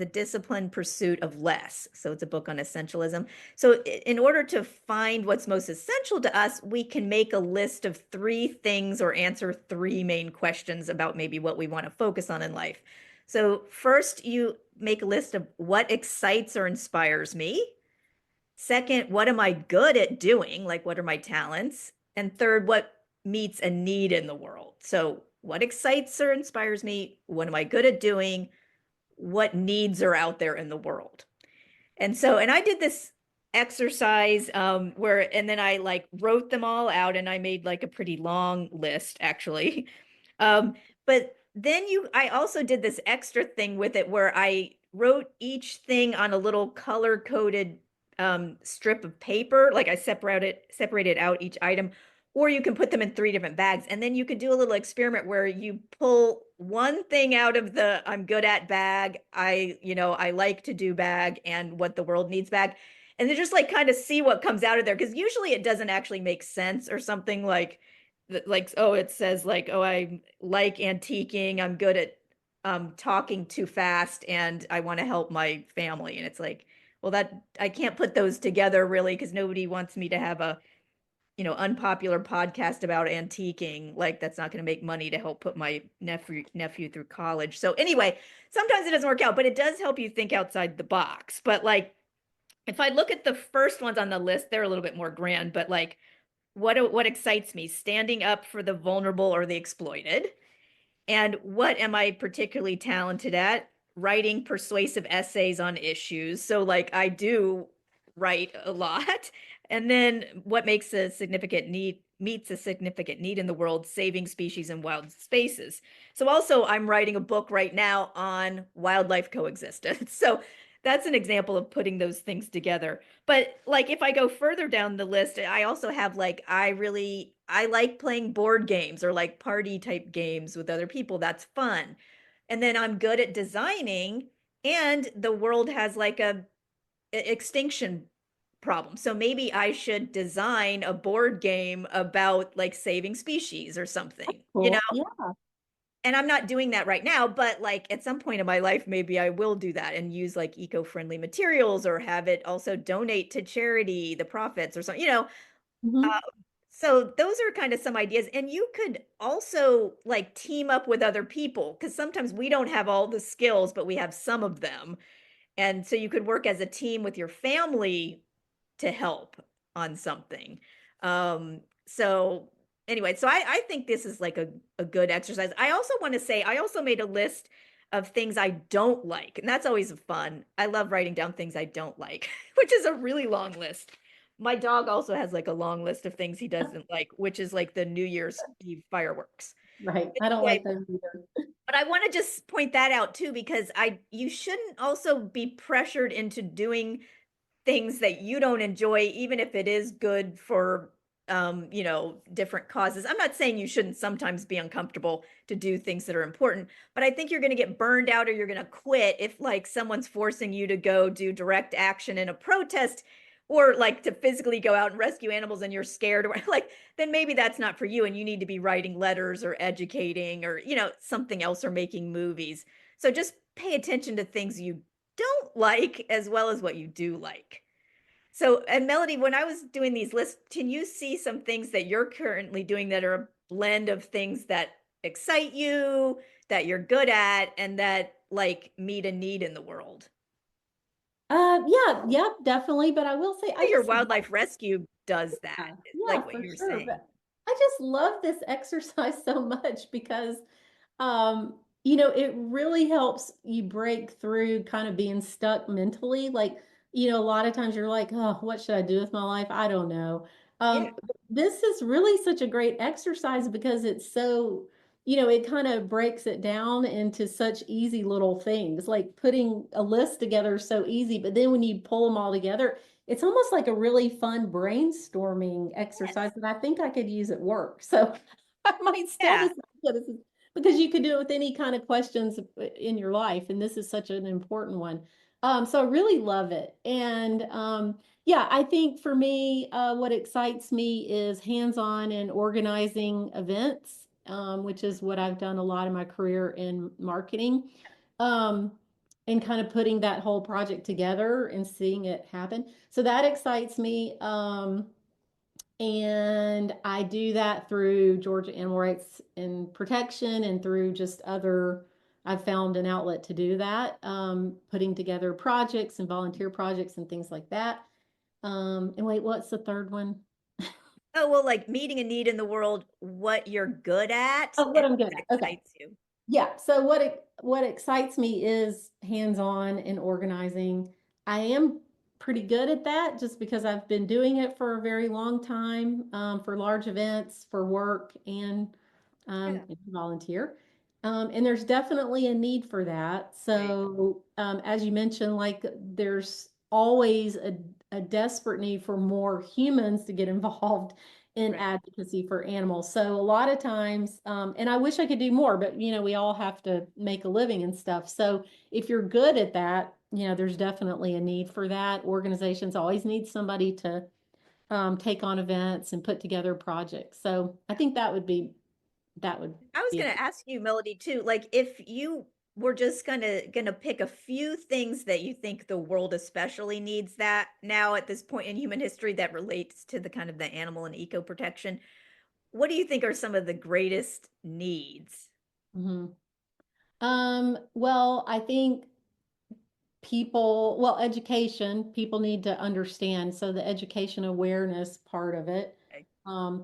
Disciplined Pursuit of Less. So it's a book on essentialism. So in order to find what's most essential to us, we can make a list of three things or answer three main questions about maybe what we want to focus on in life. So first, you make a list of what excites or inspires me. Second, what am I good at doing? Like, what are my talents? And third, what meets a need in the world? So, what excites or inspires me? What am I good at doing? What needs are out there in the world? And I did this exercise and then I like wrote them all out and I made like a pretty long list actually. Um, but then I also did this extra thing with it where I wrote each thing on a little color coded strip of paper. Like I separated out each item, or you can put them in three different bags. And then you could do a little experiment where you pull one thing out of the I'm good at bag, I like to do bag, and what the world needs bag. And then just like kind of see what comes out of there. Because usually it doesn't actually make sense or something like like, oh, it says like, oh, I like antiquing, I'm good at talking too fast, and I want to help my family. And it's like, well, that I can't put those together really because nobody wants me to have a, unpopular podcast about antiquing. Like that's not going to make money to help put my nephew through college. So anyway, sometimes it doesn't work out, but it does help you think outside the box. But like if I look at the first ones on the list, they're a little bit more grand, but like what excites me? Standing up for the vulnerable or the exploited. And what am I particularly talented at? Writing persuasive essays on issues. So, like, I do write a lot. And then what makes a significant need meets a significant need in the world, saving species in wild spaces. So, also, I'm writing a book right now on wildlife coexistence. So, that's an example of putting those things together. But like if I go further down the list, I also have like I like playing board games or like party type games with other people. That's fun. And then I'm good at designing, and the world has like a extinction problem. So maybe I should design a board game about like saving species or something, Cool. Yeah. and I'm not doing that right now, but like at some point in my life, maybe I will do that and use like eco-friendly materials or have it also donate to charity, the profits or something. Uh, Hmm. so those are kind of some ideas. And you could also like team up with other people because sometimes we don't have all the skills, but we have some of them. And so you could work as a team with your family to help on something. So anyway, so I think this is like a good exercise. I also want to say I also made a list of things I don't like, and that's always fun. I love writing down things I don't like, which is a really long list. My dog also has like a long list of things he doesn't like, which is like the New Year's Eve fireworks. Right. I don't Anyway, like those either. but I want to just point that out too, because you shouldn't also be pressured into doing things that you don't enjoy, even if it is good for different causes. I'm not saying you shouldn't sometimes be uncomfortable to do things that are important, but I think you're going to get burned out or you're going to quit if like someone's forcing you to go do direct action in a protest or like to physically go out and rescue animals and you're scared or like then maybe that's not for you and you need to be writing letters or educating or something else or making movies. So just pay attention to things you don't like as well as what you do like. So, and Melody, when I was doing these lists, can you see some things that you're currently doing that are a blend of things that excite you, that you're good at, and that like meet a need in the world? Yeah, yeah, definitely. But I will say, I Your just wildlife rescue does that, yeah, like what for you were sure. saying. But I just love this exercise so much because it really helps you break through kind of being stuck mentally. Like, a lot of times you're like, oh, what should I do with my life? I don't know. Yeah. This is really such a great exercise because it's so, it kind of breaks it down into such easy little things. Like putting a list together is so easy, but then when you pull them all together, it's almost like a really fun brainstorming exercise that I think I could use at work. So I might steal Yeah. this because you could do it with any kind of questions in your life, and this is such an important one. So I really love it. And yeah, I think for me, what excites me is hands-on and organizing events, which is what I've done a lot in my career in marketing. Um, and kind of putting that whole project together and seeing it happen. So that excites me. And I do that through Georgia Animal Rights and Protection and through just other, I've found an outlet to do that, putting together projects and volunteer projects and things like that. And wait, what's the third one? Oh, well, like meeting a need in the world, what you're good at Oh, and what I'm good what at. Okay. excites you. Yeah. So what excites me is hands-on and organizing. I am pretty good at that just because I've been doing it for a very long time, for large events, for work, Yeah. and volunteer. And there's definitely a need for that. Right. So, as you mentioned, like there's always a desperate need for more humans to get involved in Right. advocacy for animals. So a lot of times, and I wish I could do more, but we all have to make a living and stuff. So if you're good at that, there's definitely a need for that. Organizations always need somebody to take on events and put together projects. So I think that would I was be a going to ask you, Melody, too, like if you were just gonna pick a few things that you think the world especially needs that now at this point in human history that relates to the kind of the animal and eco protection, what do you think are some of the greatest needs? Mhm. Well, I think education, people need to understand. So the education awareness part of it, Okay.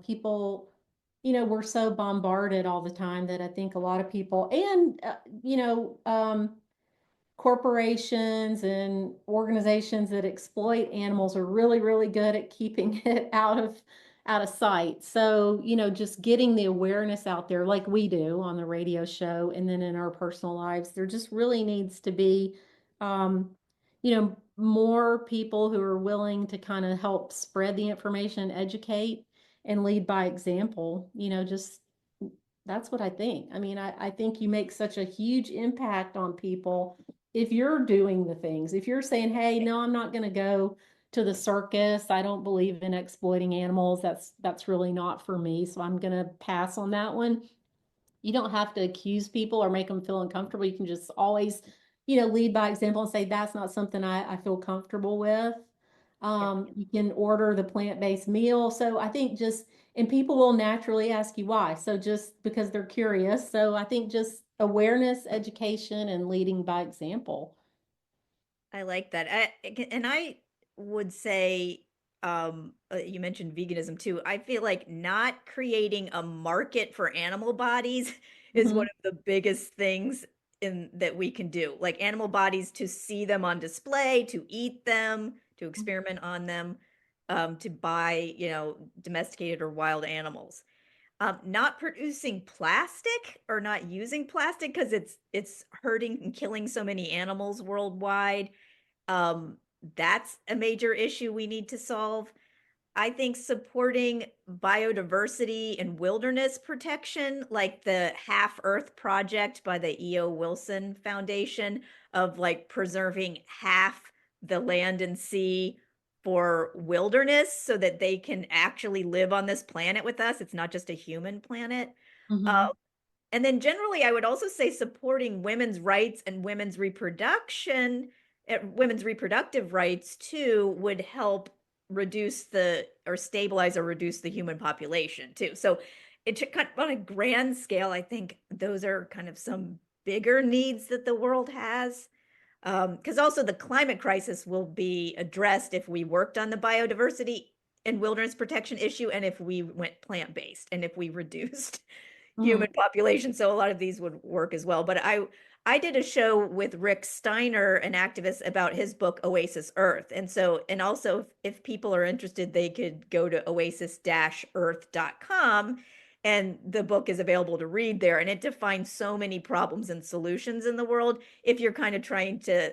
people, we're so bombarded all the time that I think a lot of people, and, corporations and organizations that exploit animals are really, really good at keeping it out of sight. So, just getting the awareness out there like we do on the radio show and then in our personal lives, there just really needs to be um, more people who are willing to kind of help spread the information, educate, and lead by example. Just that's what I think. I mean, I think you make such a huge impact on people if you're doing the things. If you're saying, hey, no, I'm not going to go to the circus. I don't believe in exploiting animals. That's really not for me. So I'm going to pass on that one. You don't have to accuse people or make them feel uncomfortable. You can just always, lead by example and say, that's not something I feel comfortable with. Yeah. You can order the plant-based meal. So I think and people will naturally ask you why. So just because they're curious. So I think just awareness, education, and leading by example. I like that. And I would say, you mentioned veganism too. I feel like not creating a market for animal bodies is one Hmm. of the biggest things in that we can do. Like animal bodies to see them on display, to eat them, to experiment on them, to buy, domesticated or wild animals. Not producing plastic or not using plastic because it's hurting and killing so many animals worldwide. um, that's a major issue we need to solve. I think supporting biodiversity and wilderness protection, like the Half Earth Project by the E.O. Wilson Foundation, of like preserving half the land and sea for wilderness so that they can actually live on this planet with us. It's not just a human planet. Uh, Hmm. and then generally, I would also say supporting women's rights and women's reproductive rights too would help reduce the or stabilize or reduce the human population too. So kind of on a grand scale, I think those are kind of some bigger needs that the world has. Because also the climate crisis will be addressed if we worked on the biodiversity and wilderness protection issue and if we went plant-based and if we reduced Hmm. human population. So a lot of these would work as well. But I did a show with Rick Steiner, an activist, about his book Oasis Earth. And so, and also if people are interested, they could go to oasis-earth.com and the book is available to read there. And it defines so many problems and solutions in the world if you're kind of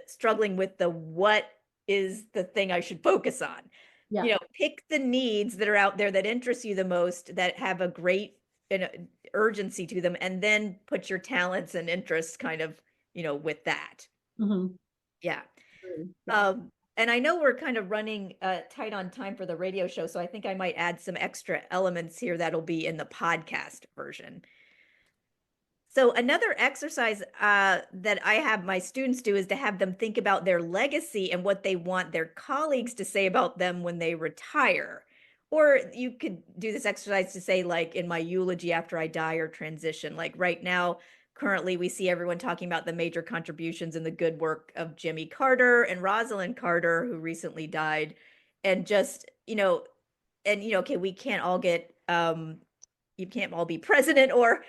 struggling with the what is the thing I should focus on. Yeah. Pick the needs that are out there that interest you the most, that have a great urgency to them, and then put your talents and interests kind of, with that. Hmm. Yeah. Yeah. And I know we're kind of running tight on time for the radio show, so I think I might add some extra elements here that'll be in the podcast version. So another exercise that I have my students do is to have them think about their legacy and what they want their colleagues to say about them when they retire. Or you could do this exercise to say, like, in my eulogy after I die or transition. Like right now, currently, we see everyone talking about the major contributions and the good work of Jimmy Carter and Rosalind Carter, who recently died. And just, okay, we can't all get you can't all be president or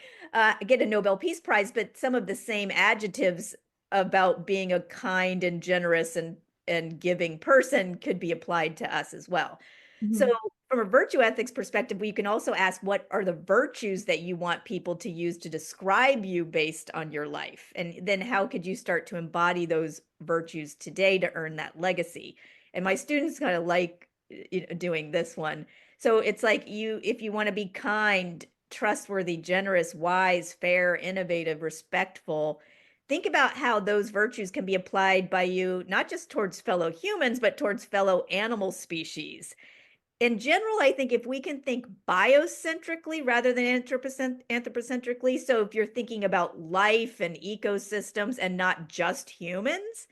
get a Nobel Peace Prize, but some of the same adjectives about being a kind and generous and giving person could be applied to us as well. So, Hmm. from a virtue ethics perspective, we can also ask what are the virtues that you want people to use to describe you based on your life? And then how could you start to embody those virtues today to earn that legacy? And my students kind of like doing this one. So it's like if you want to be kind, trustworthy, generous, wise, fair, innovative, respectful, think about how those virtues can be applied by you, not just towards fellow humans, but towards fellow animal species. in general, I think if we can think biocentrically rather than anthropocentrically, so if you're thinking about life and ecosystems and not just humans,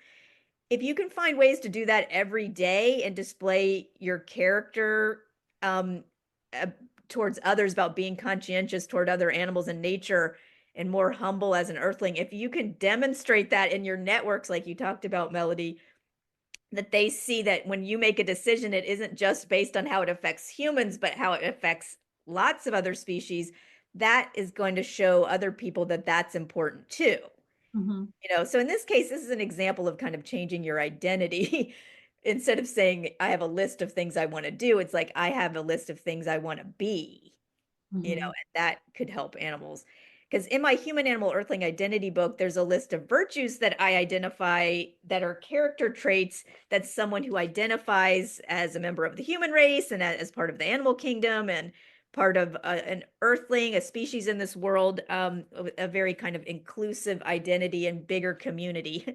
if you can find ways to do that every day and display your character um, uh, towards others about being conscientious toward other animals and nature and more humble as an earthling, if you can demonstrate that in your networks, like you talked about, Melody, that they see that when you make a decision, it isn't just based on how it affects humans, but how it affects lots of other species, that is going to show other people that that's important too. Hmm. So in this case, this is an example of kind of changing your identity. Instead of saying, I have a list of things I want to do, it's like, I have a list of things I want to be, Hmm. and that could help animals. Because in my Human Animal Earthling Identity book, there's a list of virtues that I identify that are character traits that someone who identifies as a member of the human race and as part of the animal kingdom and part of an earthling, a species in this world, a very kind of inclusive identity and bigger community.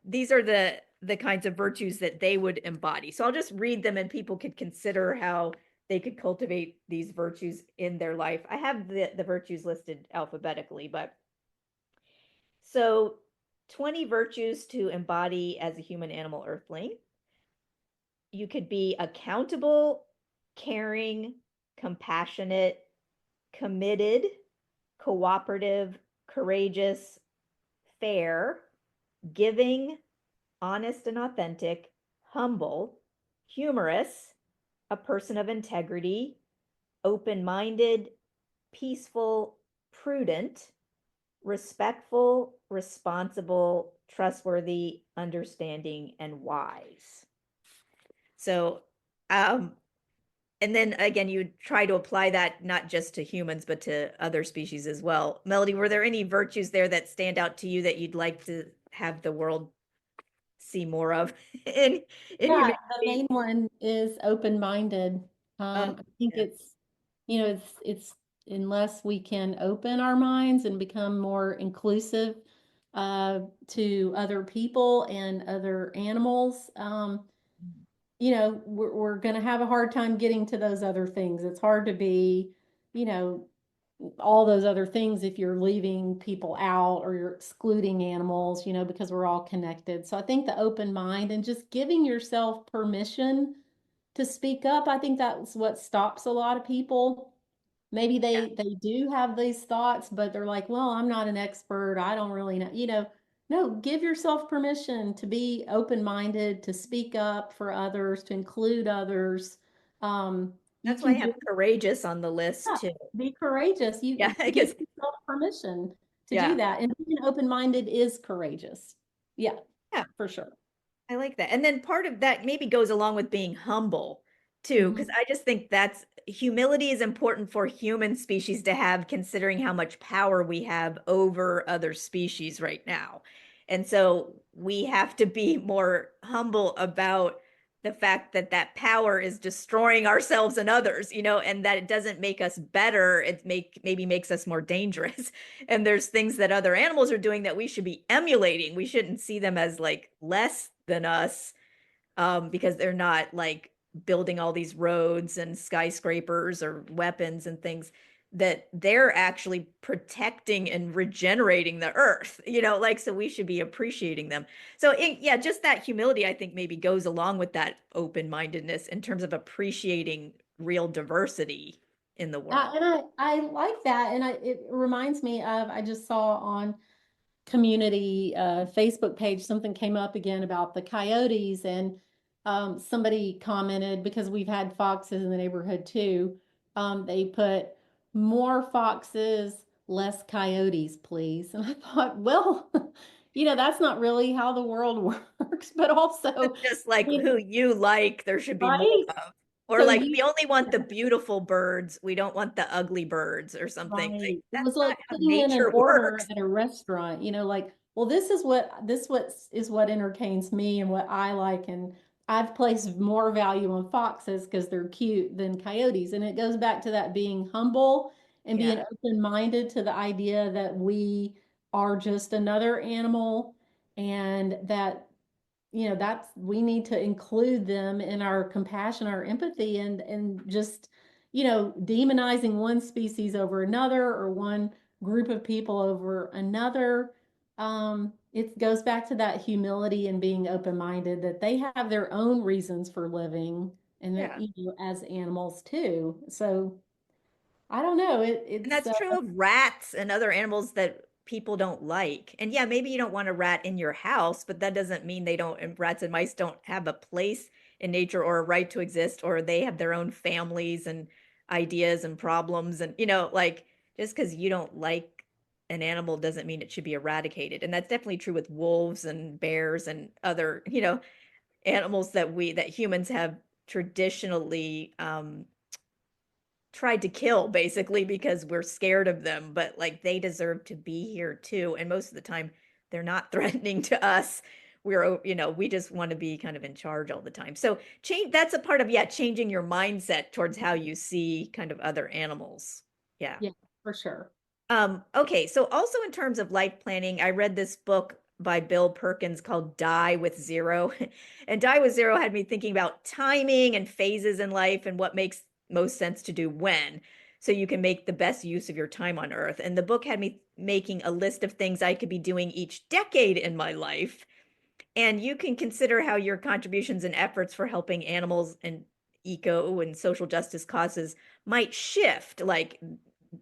These are the kinds of virtues that they would embody. So I'll just read them and people could consider how they could cultivate these virtues in their life. I have the virtues listed alphabetically, but so 20 virtues to embody as a human animal earthling. You could be accountable, caring, compassionate, committed, cooperative, courageous, fair, giving, honest and authentic, humble, humorous, a person of integrity, open minded, peaceful, prudent, respectful, responsible, trustworthy, understanding, and wise. So, um, and then again, you try to apply that not just to humans, but to other species as well. Melody, were there any virtues there that stand out to you that you'd like to have the world see more of in Yeah, the humanity? main one is open-minded. I think Yeah. it's unless we can open our minds and become more inclusive to other people and other animals, we're going to have a hard time getting to those other things. It's hard to be, you know, all those other things if you're leaving people out or you're excluding animals, because we're all connected. So I think the open mind and just giving yourself permission to speak up, I think that's what stops a lot of people. Maybe they do have these thoughts, but they're like, well, I'm not an expert. I don't really know. No, give yourself permission to be open-minded, to speak up for others, to include others. You That's why I can have do courageous on the list Yeah, too. be courageous. Yeah, You give because yourself permission to do yeah, that. And being open-minded is courageous. Yeah, yeah. for sure. I like that. And then part of that maybe goes along with being humble too, because Hmm. I just think that's humility is important for human species to have, considering how much power we have over other species right now. And so we have to be more humble about the fact that that power is destroying ourselves and others, and that it doesn't make us better. It maybe makes us more dangerous. And there's things that other animals are doing that we should be emulating. We shouldn't see them as like less than us, because they're not like building all these roads and skyscrapers or weapons and things, that they're actually protecting and regenerating the earth, like, so we should be appreciating them. So yeah, just that humility, I think, maybe goes along with that open-mindedness in terms of appreciating real diversity in the world. And I like that. And it reminds me of, I just saw on community Facebook page, something came up again about the coyotes, and somebody commented because we've had foxes in the neighborhood too. They put more foxes, less coyotes, please. And I thought, well, that's not really how the world works, but also, Just like I who you like, there should be more right? of. Or So like, you we only want the beautiful birds. We don't want the ugly birds or something. Like, Right. It that's was not like how putting in an nature order works. at a restaurant, like, well, this what is what entertains me and what I like. And I've placed more value on foxes because they're cute than coyotes. And it goes back to that being humble and being Yeah. open-minded to the idea that we are just another animal and that that's we need to include them in our compassion, our empathy, and just, demonizing one species over another or one group of people over another. It goes back to that humility and being open-minded that they have their own reasons for living and that, Yeah. as animals too. So I don't know. And It's that's true of rats and other animals that people don't like. And yeah, maybe you don't want a rat in your house, but that doesn't mean they don't, and rats and mice don't have a place in nature or a right to exist, or they have their own families and ideas and problems. And, like just because you don't like an animal doesn't mean it should be eradicated. And that's definitely true with wolves and bears and other, animals that humans have traditionally tried to kill basically because we're scared of them, but like they deserve to be here too. And most of the time, they're not threatening to us. We just want to be kind of in charge all the time. So change that's a part of, yeah, changing your mindset towards how you see kind of other animals. Yeah. yeah, for sure. Okay, so also in terms of life planning, I read this book by Bill Perkins called Die with Zero. And Die with Zero had me thinking about timing and phases in life and what makes most sense to do when, so you can make the best use of your time on Earth. And the book had me making a list of things I could be doing each decade in my life. And you can consider how your contributions and efforts for helping animals and eco and social justice causes might shift, like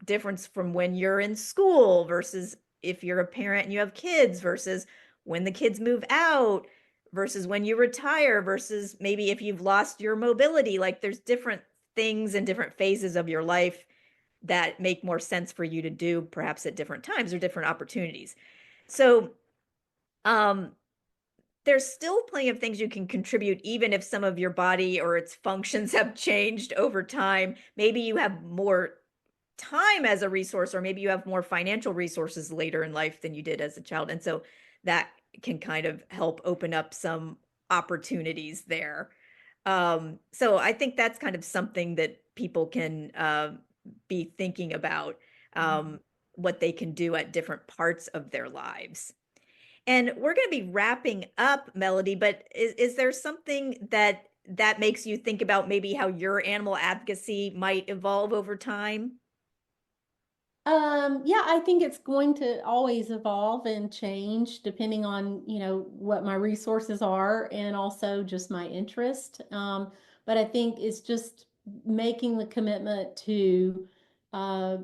difference from when you're in school versus if you're a parent and you have kids versus when the kids move out versus when you retire versus maybe if you've lost your mobility. Like there's different things and different phases of your life that make more sense for you to do perhaps at different times or different opportunities. So, um, there's still plenty of things you can contribute, even if some of your body or its functions have changed over time. Maybe you have more time as a resource, or maybe you have more financial resources later in life than you did as a child. And so that can kind of help open up some opportunities there. So I think that's kind of something that people can be thinking about, um, what they can do at different parts of their lives. And we're going to be wrapping up, Melody, but is there something that makes you think about maybe how your animal advocacy might evolve over time? Yeah, I think it's going to always evolve and change depending on, what my resources are and also just my interest. But I think it's just making the commitment uh,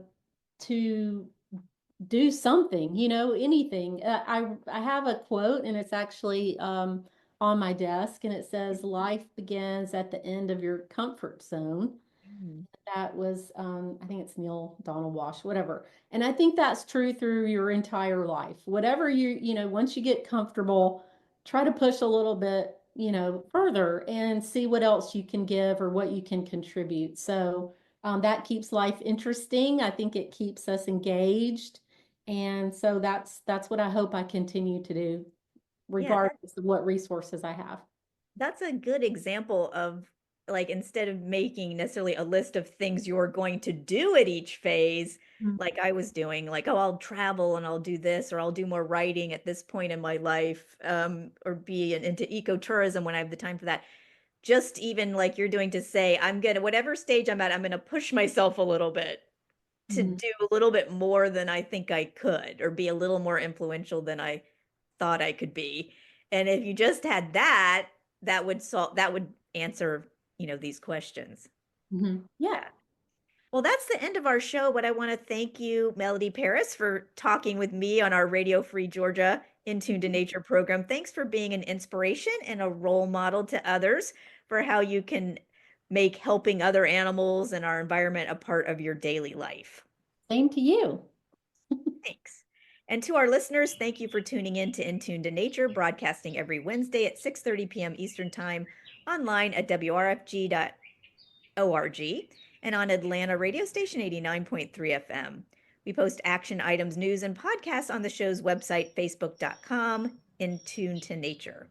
to do something, anything. I have a quote and it's actually on my desk and it says, "Life begins at the end of your comfort zone." Mm. That was, I think it's Neil Donald Walsh, whatever. And I think that's true through your entire life. Whatever once you get comfortable, try to push a little bit, further and see what else you can give or what you can contribute. So that keeps life interesting. I think it keeps us engaged. And so that's what I hope I continue to do, Yeah, regardless of what resources I have. that's a good example of, like, instead of making necessarily a list of things you're going to do at each phase, Mhm. like I was doing, like, oh, I'll travel and I'll do this, or I'll do more writing at this point in my life, or be into ecotourism when I have the time for that. Just even like you're doing, to say, I'm gonna, whatever stage I'm at, I'm gonna push myself a little bit to Mhm. do a little bit more than I think I could, or be a little more influential than I thought I could be. And if you just had that, that would answer, these questions. Mhm. Yeah. Yeah. Well, that's the end of our show, but I want to thank you, Melody Paris, for talking with me on our Radio Free Georgia In Tune to Nature program. Thanks for being an inspiration and a role model to others for how you can make helping other animals and our environment a part of your daily life. Same to you. Thanks. And to our listeners, thank you for tuning in to In Tune to Nature, broadcasting every Wednesday at 6:30 p.m. Eastern Time, online at wrfg.org and on Atlanta radio station 89.3 FM. We post action items, news, and podcasts on the show's website, facebook.com, In Tune to Nature.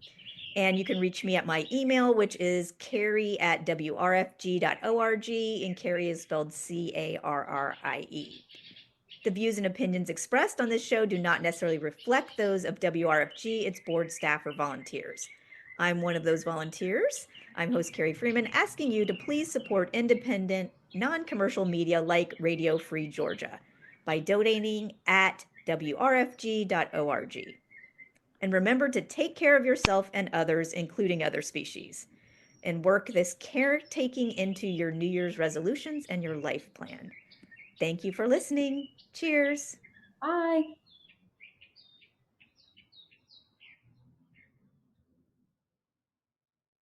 And you can reach me at my email, which is carrie@wrfg.org, and Carrie is spelled Carrie. The views and opinions expressed on this show do not necessarily reflect those of WRFG, its board, staff, or volunteers. I'm one of those volunteers. I'm host Carrie Freeman, asking you to please support independent, non-commercial media like Radio Free Georgia by donating at wrfg.org. And remember to take care of yourself and others, including other species, and work this caretaking into your New Year's resolutions and your life plan. Thank you for listening. Cheers. Bye.